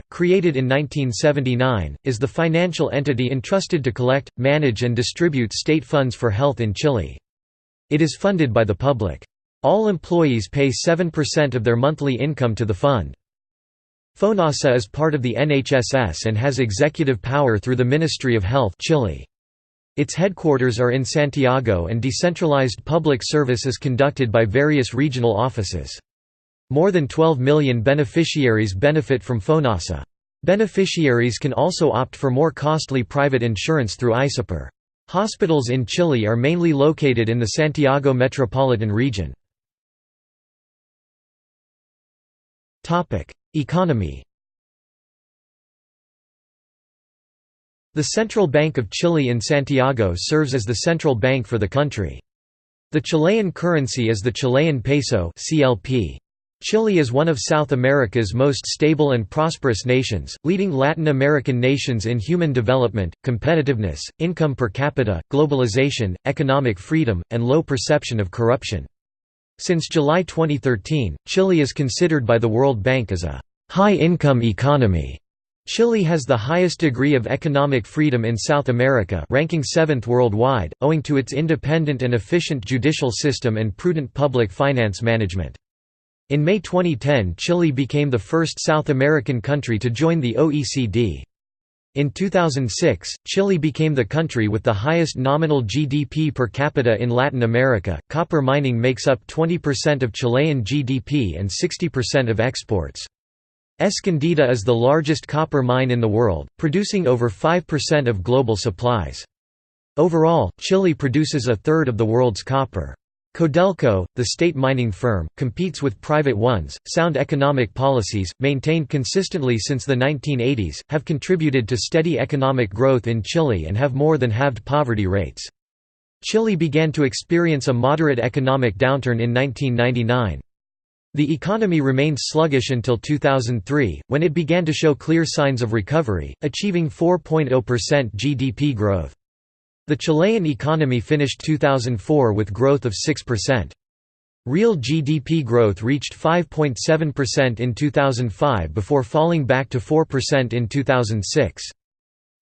created in 1979, is the financial entity entrusted to collect, manage and distribute state funds for health in Chile. It is funded by the public. All employees pay 7% of their monthly income to the fund. FONASA is part of the NHSS and has executive power through the Ministry of Health, Chile. Its headquarters are in Santiago and decentralized public service is conducted by various regional offices. More than 12 million beneficiaries benefit from FONASA. Beneficiaries can also opt for more costly private insurance through ISAPR. Hospitals in Chile are mainly located in the Santiago metropolitan region. Economy. The Central Bank of Chile in Santiago serves as the central bank for the country. The Chilean currency is the Chilean peso (CLP). Chile is one of South America's most stable and prosperous nations, leading Latin American nations in human development, competitiveness, income per capita, globalization, economic freedom, and low perception of corruption. Since July 2013, Chile is considered by the World Bank as a high-income economy. Chile has the highest degree of economic freedom in South America, ranking 7th worldwide, owing to its independent and efficient judicial system and prudent public finance management. In May 2010, Chile became the first South American country to join the OECD. In 2006, Chile became the country with the highest nominal GDP per capita in Latin America. Copper mining makes up 20% of Chilean GDP and 60% of exports. Escondida is the largest copper mine in the world, producing over 5% of global supplies. Overall, Chile produces a third of the world's copper. Codelco, the state mining firm, competes with private ones. Sound economic policies, maintained consistently since the 1980s, have contributed to steady economic growth in Chile and have more than halved poverty rates. Chile began to experience a moderate economic downturn in 1999. The economy remained sluggish until 2003, when it began to show clear signs of recovery, achieving 4.0% GDP growth. The Chilean economy finished 2004 with growth of 6%. Real GDP growth reached 5.7% in 2005 before falling back to 4% in 2006.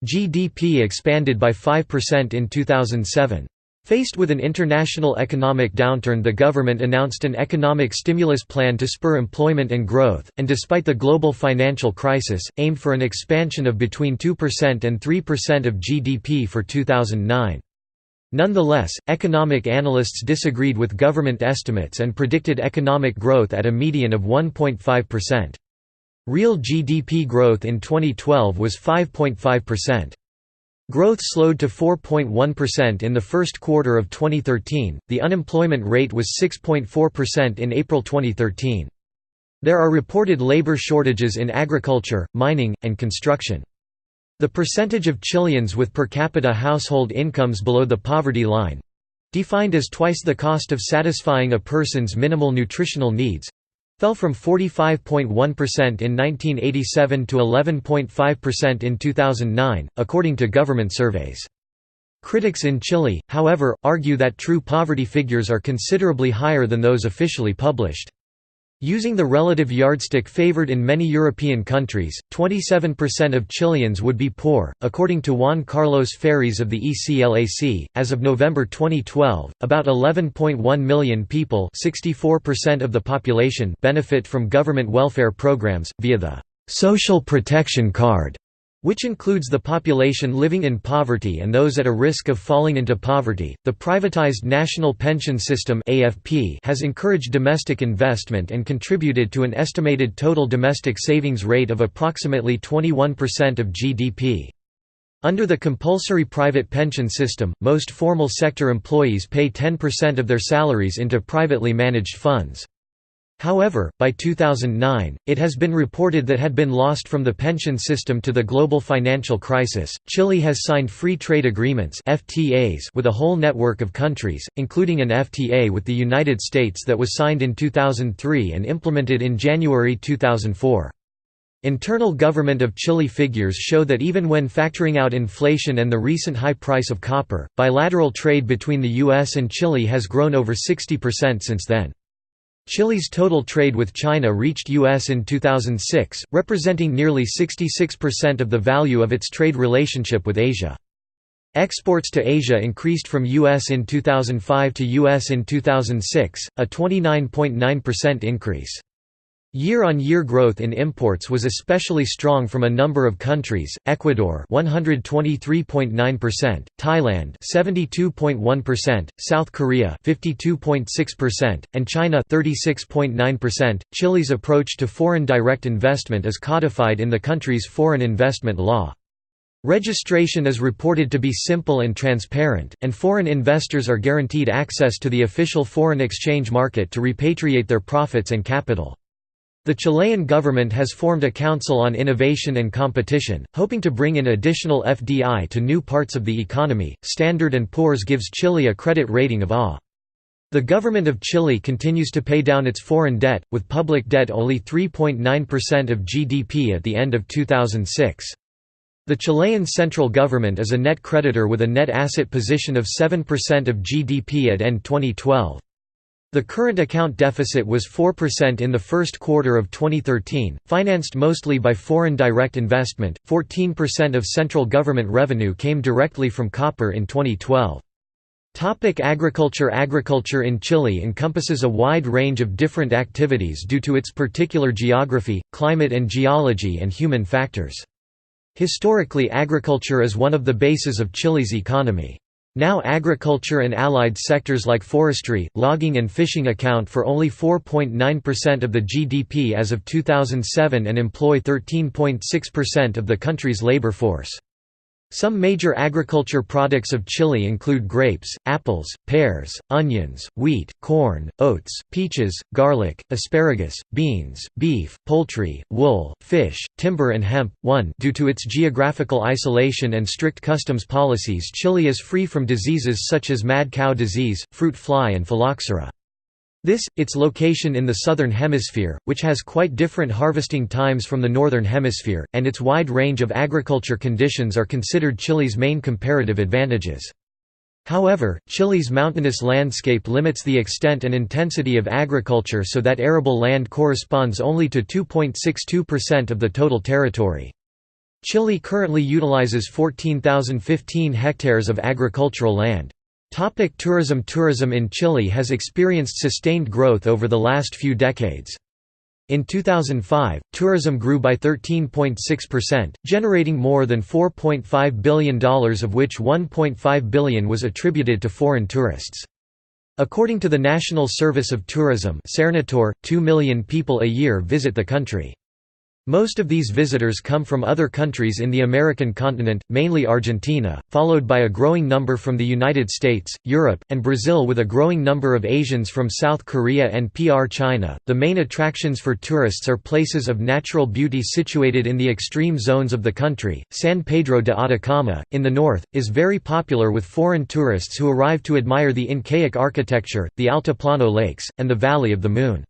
GDP expanded by 5% in 2007. Faced with an international economic downturn, the government announced an economic stimulus plan to spur employment and growth, and despite the global financial crisis, aimed for an expansion of between 2% and 3% of GDP for 2009. Nonetheless, economic analysts disagreed with government estimates and predicted economic growth at a median of 1.5%. Real GDP growth in 2012 was 5.5%. Growth slowed to 4.1% in the first quarter of 2013. The unemployment rate was 6.4% in April 2013. There are reported labor shortages in agriculture, mining, and construction. The percentage of Chileans with per capita household incomes below the poverty line, defined as twice the cost of satisfying a person's minimal nutritional needs, fell from 45.1% in 1987 to 11.5% in 2009, according to government surveys. Critics in Chile, however, argue that true poverty figures are considerably higher than those officially published. Using the relative yardstick favored in many European countries, 27% of Chileans would be poor, according to Juan Carlos Ferris of the ECLAC. As of November 2012, about 11.1 million people, 64% of the population, benefit from government welfare programs via the Social Protection Card, which includes the population living in poverty and those at a risk of falling into poverty. The privatized National Pension System (AFP) has encouraged domestic investment and contributed to an estimated total domestic savings rate of approximately 21% of GDP. Under the compulsory private pension system, most formal sector employees pay 10% of their salaries into privately managed funds. However, by 2009, it has been reported that had been lost from the pension system to the global financial crisis. Chile has signed free trade agreements (FTAs) with a whole network of countries, including an FTA with the United States that was signed in 2003 and implemented in January 2004. Internal government of Chile figures show that even when factoring out inflation and the recent high price of copper, bilateral trade between the US and Chile has grown over 60% since then. Chile's total trade with China reached US in 2006, representing nearly 66% of the value of its trade relationship with Asia. Exports to Asia increased from US in 2005 to US in 2006, a 29.9% increase. Year-on-year growth in imports was especially strong from a number of countries: Ecuador 123.9%, Thailand 72.1%, South Korea 52.6%, and China 36.9%. Chile's approach to foreign direct investment is codified in the country's foreign investment law. Registration is reported to be simple and transparent, and foreign investors are guaranteed access to the official foreign exchange market to repatriate their profits and capital. The Chilean government has formed a Council on Innovation and Competition, hoping to bring in additional FDI to new parts of the economy. Standard & Poor's gives Chile a credit rating of A. The government of Chile continues to pay down its foreign debt, with public debt only 3.9% of GDP at the end of 2006. The Chilean central government is a net creditor with a net asset position of 7% of GDP at end 2012. The current account deficit was 4% in the first quarter of 2013, financed mostly by foreign direct investment. 14% of central government revenue came directly from copper in 2012. Agriculture. Agriculture in Chile encompasses a wide range of different activities due to its particular geography, climate and geology, and human factors. Historically, agriculture is one of the bases of Chile's economy. Now agriculture and allied sectors like forestry, logging and fishing account for only 4.9% of the GDP as of 2007 and employ 13.6% of the country's labor force. Some major agriculture products of Chile include grapes, apples, pears, onions, wheat, corn, oats, peaches, garlic, asparagus, beans, beef, poultry, wool, fish, timber and hemp. Due to its geographical isolation and strict customs policies, Chile is free from diseases such as mad cow disease, fruit fly and phylloxera. Its location in the southern hemisphere, which has quite different harvesting times from the northern hemisphere, and its wide range of agriculture conditions are considered Chile's main comparative advantages. However, Chile's mountainous landscape limits the extent and intensity of agriculture so that arable land corresponds only to 2.62% of the total territory. Chile currently utilizes 14,015 hectares of agricultural land. Tourism. Tourism in Chile has experienced sustained growth over the last few decades. In 2005, tourism grew by 13.6%, generating more than $4.5 billion, of which $1.5 billion was attributed to foreign tourists. According to the National Service of Tourism (Cernatur), 2 million people a year visit the country. Most of these visitors come from other countries in the American continent, mainly Argentina, followed by a growing number from the United States, Europe, and Brazil, with a growing number of Asians from South Korea and PR China. The main attractions for tourists are places of natural beauty situated in the extreme zones of the country. San Pedro de Atacama, in the north, is very popular with foreign tourists who arrive to admire the Incaic architecture, the Altiplano Lakes, and the Valley of the Moon.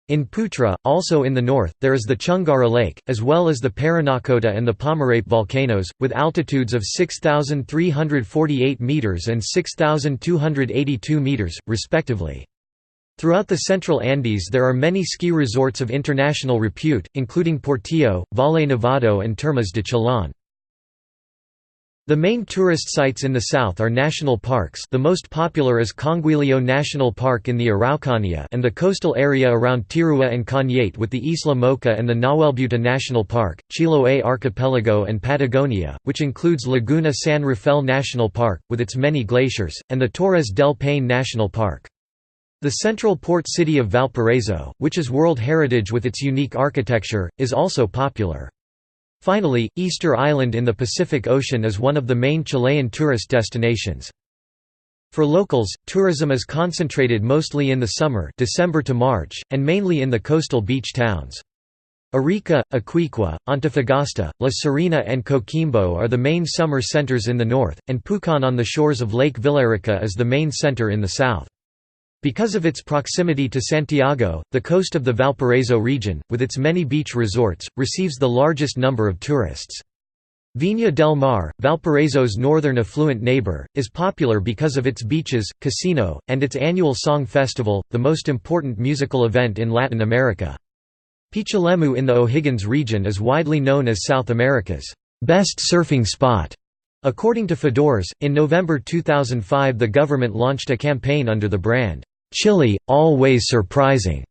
In Putra, also in the north, there is the Chungara Lake, as well as the Parinacota and the Pomerape volcanoes, with altitudes of 6,348 metres and 6,282 metres, respectively. Throughout the central Andes there are many ski resorts of international repute, including Portillo, Valle Nevado and Termas de Chillán. The main tourist sites in the south are national parks. The most popular is Conguillo National Park in the Araucanía and the coastal area around Tirúa and Cañete, with the Isla Mocha and the Nahuelbuta National Park, Chiloé Archipelago and Patagonia, which includes Laguna San Rafael National Park, with its many glaciers, and the Torres del Paine National Park. The central port city of Valparaiso, which is World Heritage with its unique architecture, is also popular. Finally, Easter Island in the Pacific Ocean is one of the main Chilean tourist destinations. For locals, tourism is concentrated mostly in the summer, December to March, and mainly in the coastal beach towns. Arica, Iquique, Antofagasta, La Serena and Coquimbo are the main summer centers in the north, and Pucón on the shores of Lake Villarrica is the main center in the south. Because of its proximity to Santiago, the coast of the Valparaiso region, with its many beach resorts, receives the largest number of tourists. Viña del Mar, Valparaiso's northern affluent neighbor, is popular because of its beaches, casino, and its annual song festival, the most important musical event in Latin America. Pichilemu in the O'Higgins region is widely known as South America's best surfing spot. According to Fedors, in November 2005 the government launched a campaign under the brand, "Chile, Always Surprising",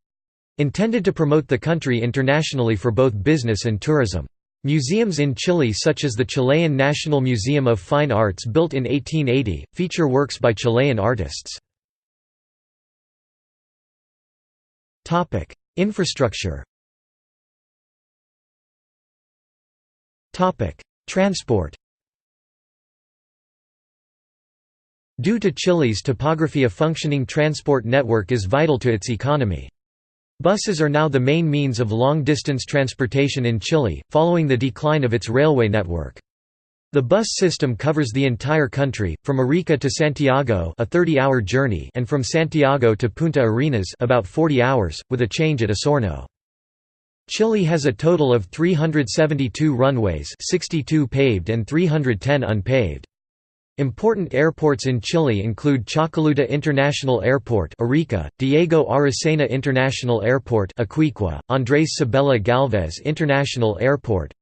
intended to promote the country internationally for both business and tourism. Museums in Chile such as the Chilean National Museum of Fine Arts built in 1880, feature works by Chilean artists. Infrastructure. Transport. Due to Chile's topography, a functioning transport network is vital to its economy. Buses are now the main means of long-distance transportation in Chile, following the decline of its railway network. The bus system covers the entire country, from Arica to Santiago, a 30-hour journey, and from Santiago to Punta Arenas, about 40 hours, with a change at Osorno. Chile has a total of 372 runways, 62 paved and 310 unpaved. Important airports in Chile include Chacaluta International Airport Arica, Diego Aracena International Airport Iquique, Andrés Sabella Galvez International Airport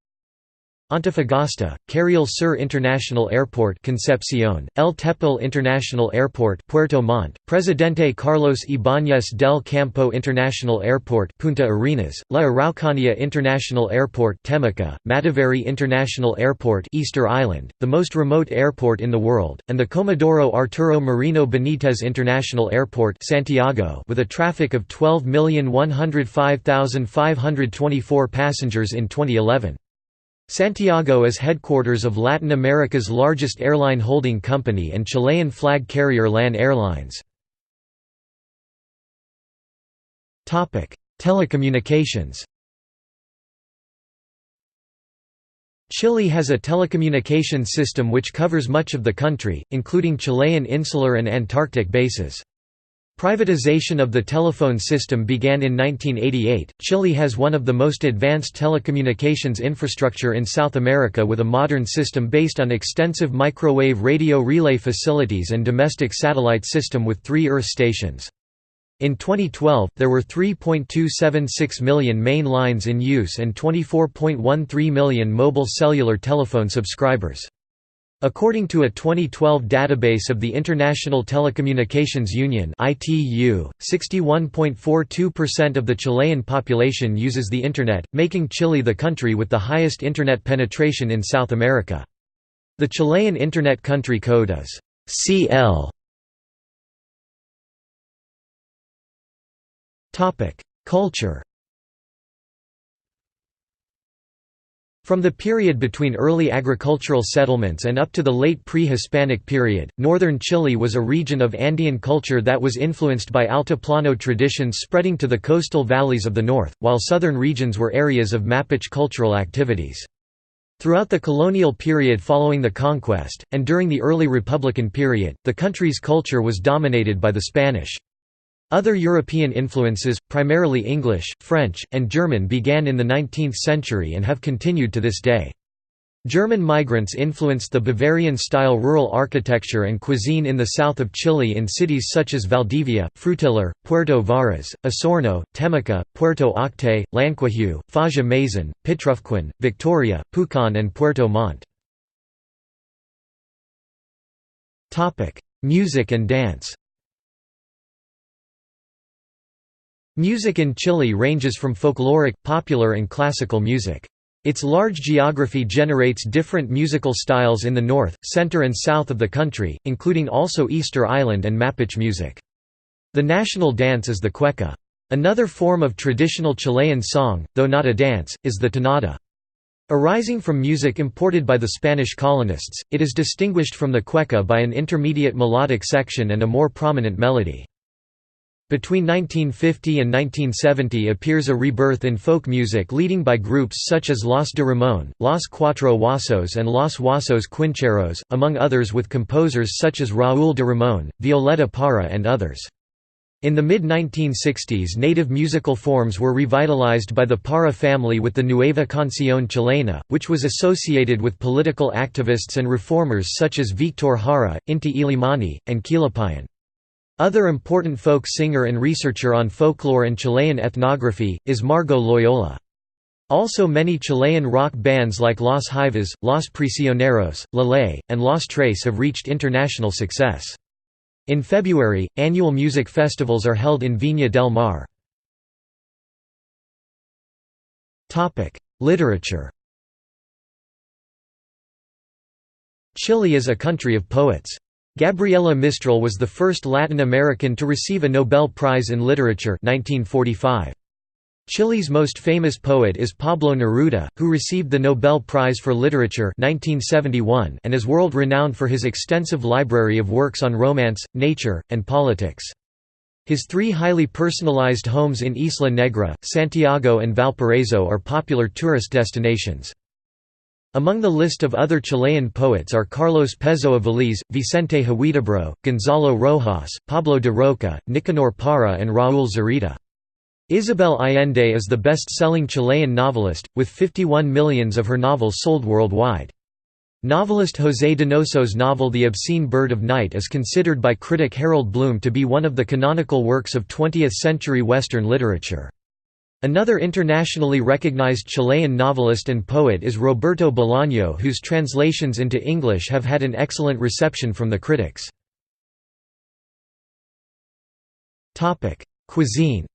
Antofagasta, Carriel Sur International Airport Concepción, El Tepual International Airport Puerto Montt, Presidente Carlos Ibáñez del Campo International Airport Punta Arenas, La Araucanía International Airport Temuco, Mataveri International Airport Easter Island, the most remote airport in the world, and the Comodoro Arturo Merino Benitez International Airport Santiago, with a traffic of 12,105,524 passengers in 2011. Santiago is headquarters of Latin America's largest airline holding company and Chilean flag carrier LAN Airlines. Telecommunications. Chile has a telecommunications system which covers much of the country, including Chilean insular and Antarctic bases. Privatization of the telephone system began in 1988. Chile has one of the most advanced telecommunications infrastructure in South America, with a modern system based on extensive microwave radio relay facilities and domestic satellite system with 3 earth stations. In 2012, there were 3.276 million main lines in use and 24.13 million mobile cellular telephone subscribers. According to a 2012 database of the International Telecommunications Union (ITU), 61.42% of the Chilean population uses the Internet, making Chile the country with the highest Internet penetration in South America. The Chilean Internet country code is CL. Culture. From the period between early agricultural settlements and up to the late pre-Hispanic period, northern Chile was a region of Andean culture that was influenced by Altiplano traditions spreading to the coastal valleys of the north, while southern regions were areas of Mapuche cultural activities. Throughout the colonial period following the conquest, and during the early Republican period, the country's culture was dominated by the Spanish. Other European influences, primarily English, French, and German, began in the 19th century and have continued to this day. German migrants influenced the Bavarian-style rural architecture and cuisine in the south of Chile in cities such as Valdivia, Frutillar, Puerto Varas, Osorno, Temuco, Puerto Octe, Lanquihue, Faja Mason, Pitrufquén, Victoria, Pucón and Puerto Montt. Music and dance. Music in Chile ranges from folkloric, popular and classical music. Its large geography generates different musical styles in the north, center and south of the country, including also Easter Island and Mapuche music. The national dance is the cueca. Another form of traditional Chilean song, though not a dance, is the tonada. Arising from music imported by the Spanish colonists, it is distinguished from the cueca by an intermediate melodic section and a more prominent melody. Between 1950 and 1970 appears a rebirth in folk music leading by groups such as Los de Ramón, Los Cuatro Huasos and Los Huasos Quincheros, among others, with composers such as Raúl de Ramón, Violeta Parra and others. In the mid-1960s, native musical forms were revitalized by the Parra family with the Nueva Canción Chilena, which was associated with political activists and reformers such as Víctor Jara, Inti Illimani, and Quilapayún. Other important folk singer and researcher on folklore and Chilean ethnography, is Margot Loyola. Also many Chilean rock bands like Los Jaivas, Los Prisioneros, La Ley, and Los Tres have reached international success. In February, annual music festivals are held in Viña del Mar. Literature. Chile is a country of poets. Gabriela Mistral was the first Latin American to receive a Nobel Prize in Literature 1945. Chile's most famous poet is Pablo Neruda, who received the Nobel Prize for Literature 1971 and is world-renowned for his extensive library of works on romance, nature, and politics. His 3 highly personalized homes in Isla Negra, Santiago and Valparaiso are popular tourist destinations. Among the list of other Chilean poets are Carlos Pezo Avilés, Vicente Huidobro, Gonzalo Rojas, Pablo de Roca, Nicanor Parra and Raúl Zurita. Isabel Allende is the best-selling Chilean novelist, with 51 million of her novels sold worldwide. Novelist José Donoso's novel The Obscene Bird of Night is considered by critic Harold Bloom to be one of the canonical works of 20th-century Western literature. Another internationally recognized Chilean novelist and poet is Roberto Bolaño, whose translations into English have had an excellent reception from the critics. Cuisine.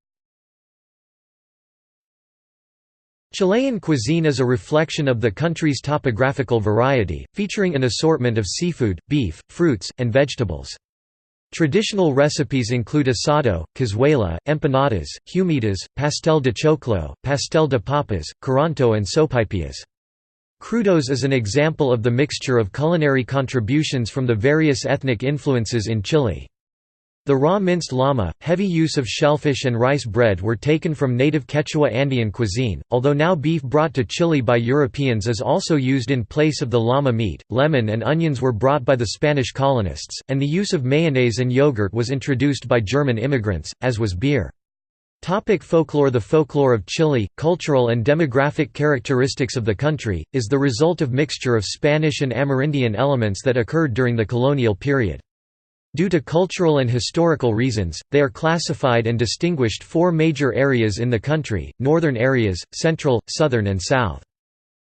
Chilean cuisine is a reflection of the country's topographical variety, featuring an assortment of seafood, beef, fruits, and vegetables. Traditional recipes include asado, cazuela, empanadas, humitas, pastel de choclo, pastel de papas, curanto and sopaipillas. Crudos is an example of the mixture of culinary contributions from the various ethnic influences in Chile. The raw minced llama, heavy use of shellfish and rice bread were taken from native Quechua Andean cuisine, although now beef brought to Chile by Europeans is also used in place of the llama meat. Lemon and onions were brought by the Spanish colonists, and the use of mayonnaise and yogurt was introduced by German immigrants, as was beer. Folklore. The folklore of Chile, cultural and demographic characteristics of the country, is the result of mixture of Spanish and Amerindian elements that occurred during the colonial period. Due to cultural and historical reasons, they are classified and distinguished 4 major areas in the country: northern areas, central, southern and south.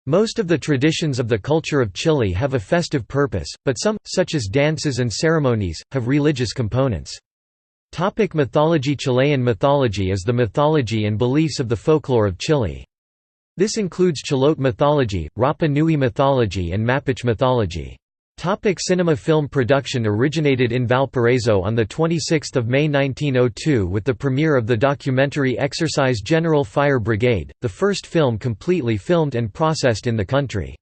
Most of the traditions of the culture of Chile have a festive purpose, but some, such as dances and ceremonies, have religious components. Mythology. Chilean mythology is the mythology and beliefs of the folklore of Chile. This includes Chilote mythology, Rapa Nui mythology and Mapuche mythology. Cinema. Film production originated in Valparaiso on 26 May 1902 with the premiere of the documentary Exercise General Fire Brigade, the first film completely filmed and processed in the country.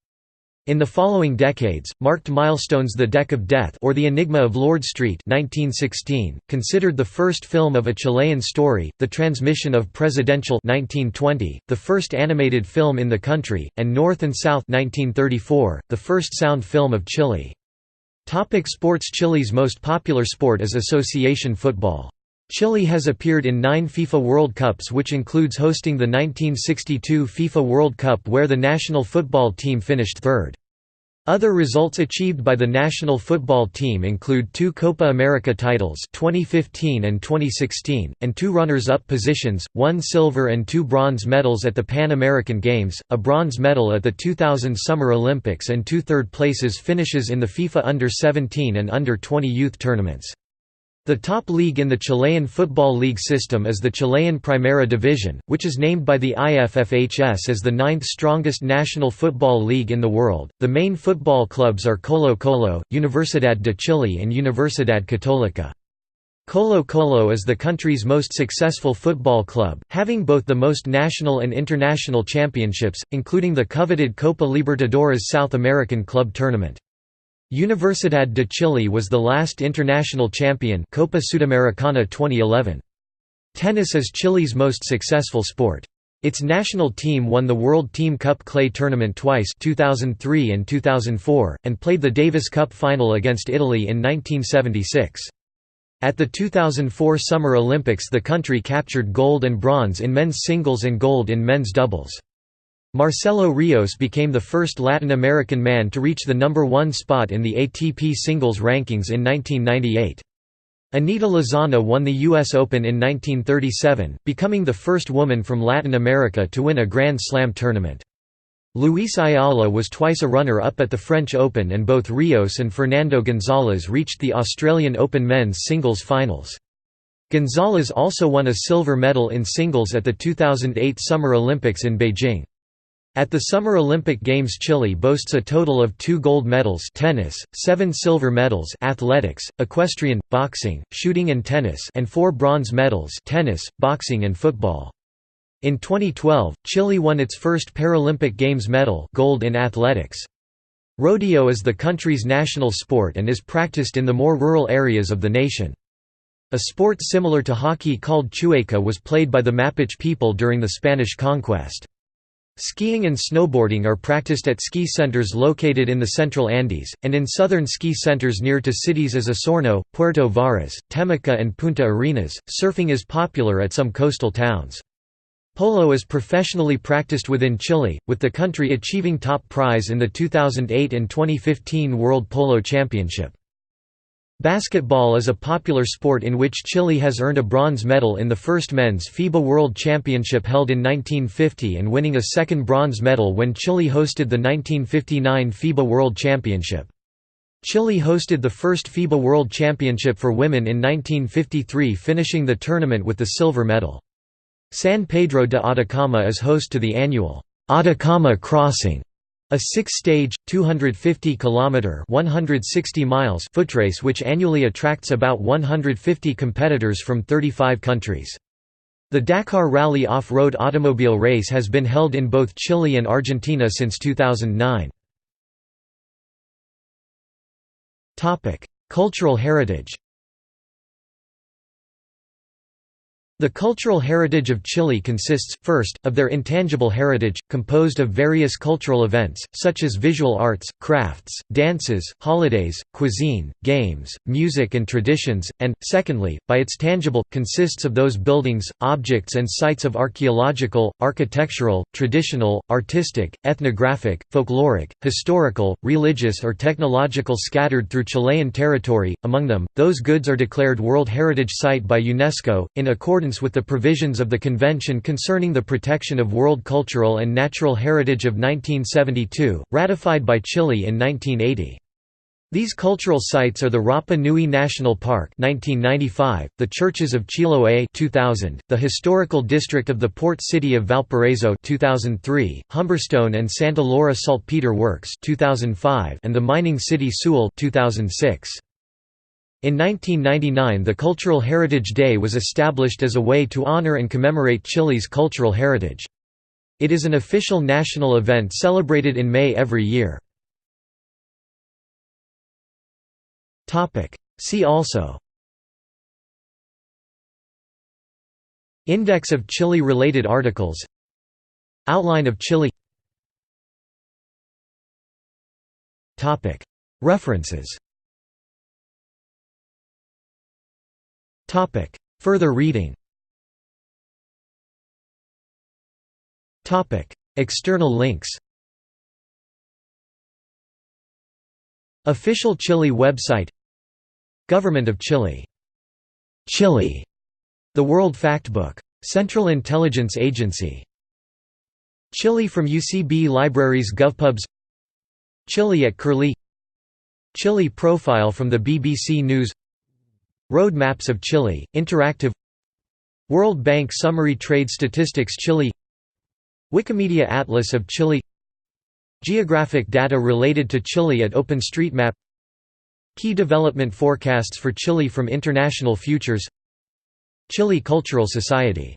In the following decades, marked milestones. The Deck of Death or The Enigma of Lord Street 1916, considered the first film of a Chilean story, The Transmission of Presidential 1920, the first animated film in the country, and North and South 1934, the first sound film of Chile. Sports. Chile's most popular sport is association football. Chile has appeared in 9 FIFA World Cups, which includes hosting the 1962 FIFA World Cup where the national football team finished third. Other results achieved by the national football team include 2 Copa America titles 2015 and 2016, and 2 runners-up positions, 1 silver and 2 bronze medals at the Pan American Games, a bronze medal at the 2000 Summer Olympics and 2 third places finishes in the FIFA Under-17 and Under-20 youth tournaments. The top league in the Chilean Football League system is the Chilean Primera Division, which is named by the IFFHS as the 9th strongest national football league in the world. The main football clubs are Colo-Colo, Universidad de Chile, and Universidad Católica. Colo-Colo is the country's most successful football club, having both the most national and international championships, including the coveted Copa Libertadores South American Club Tournament. Universidad de Chile was the last international champion, Copa Sudamericana 2011. Tennis is Chile's most successful sport. Its national team won the World Team Cup Clay Tournament twice, 2003 and 2004, and played the Davis Cup final against Italy in 1976. At the 2004 Summer Olympics, the country captured gold and bronze in men's singles and gold in men's doubles. Marcelo Rios became the first Latin American man to reach the number 1 spot in the ATP singles rankings in 1998. Anita Lozano won the U.S. Open in 1937, becoming the first woman from Latin America to win a Grand Slam tournament. Luis Ayala was twice a runner-up at the French Open, and both Rios and Fernando Gonzalez reached the Australian Open men's singles finals. Gonzalez also won a silver medal in singles at the 2008 Summer Olympics in Beijing. At the Summer Olympic Games, Chile boasts a total of 2 gold medals tennis, 7 silver medals athletics, equestrian, boxing, shooting and tennis, and 4 bronze medals tennis, boxing and football. In 2012, Chile won its first Paralympic Games medal gold in athletics. Rodeo is the country's national sport and is practiced in the more rural areas of the nation. A sport similar to hockey called chueca was played by the Mapuche people during the Spanish conquest. Skiing and snowboarding are practiced at ski centers located in the Central Andes, and in southern ski centers near to cities as Osorno, Puerto Varas, Temuca and Punta Arenas. Surfing is popular at some coastal towns. Polo is professionally practiced within Chile, with the country achieving top prize in the 2008 and 2015 World Polo Championship. Basketball is a popular sport in which Chile has earned a bronze medal in the first men's FIBA World Championship held in 1950 and winning a second bronze medal when Chile hosted the 1959 FIBA World Championship. Chile hosted the first FIBA World Championship for women in 1953, finishing the tournament with the silver medal. San Pedro de Atacama is host to the annual Atacama Crossing, a 6-stage, 250-kilometer (160 miles) footrace which annually attracts about 150 competitors from 35 countries. The Dakar Rally off-road automobile race has been held in both Chile and Argentina since 2009. Cultural heritage. The cultural heritage of Chile consists, first, of their intangible heritage, composed of various cultural events, such as visual arts, crafts, dances, holidays, cuisine, games, music and traditions, and, secondly, by its tangible, consists of those buildings, objects and sites of archaeological, architectural, traditional, artistic, ethnographic, folkloric, historical, religious or technological scattered through Chilean territory. Among them, those goods are declared World Heritage Site by UNESCO, in accordance with the provisions of the Convention Concerning the Protection of World Cultural and Natural Heritage of 1972, ratified by Chile in 1980. These cultural sites are the Rapa Nui National Park 1995, the Churches of Chiloé 2000, the Historical District of the Port City of Valparaiso 2003, Humberstone and Santa Laura Saltpeter Works 2005, and the mining city Sewell 2006. In 1999, the Cultural Heritage Day was established as a way to honor and commemorate Chile's cultural heritage. It is an official national event celebrated in May every year. See also: Index of Chile-related articles, Outline of Chile. References. Further reading. External links. Official Chile website. Government of Chile. Chile, the World Factbook. Central Intelligence Agency. Chile from UCB Libraries. GovPubs. Chile at Curlie. Chile profile from the BBC News. Road Maps of Chile, interactive. World Bank Summary Trade Statistics Chile. Wikimedia Atlas of Chile. Geographic data related to Chile at OpenStreetMap. Key development forecasts for Chile from International Futures. Chile Cultural Society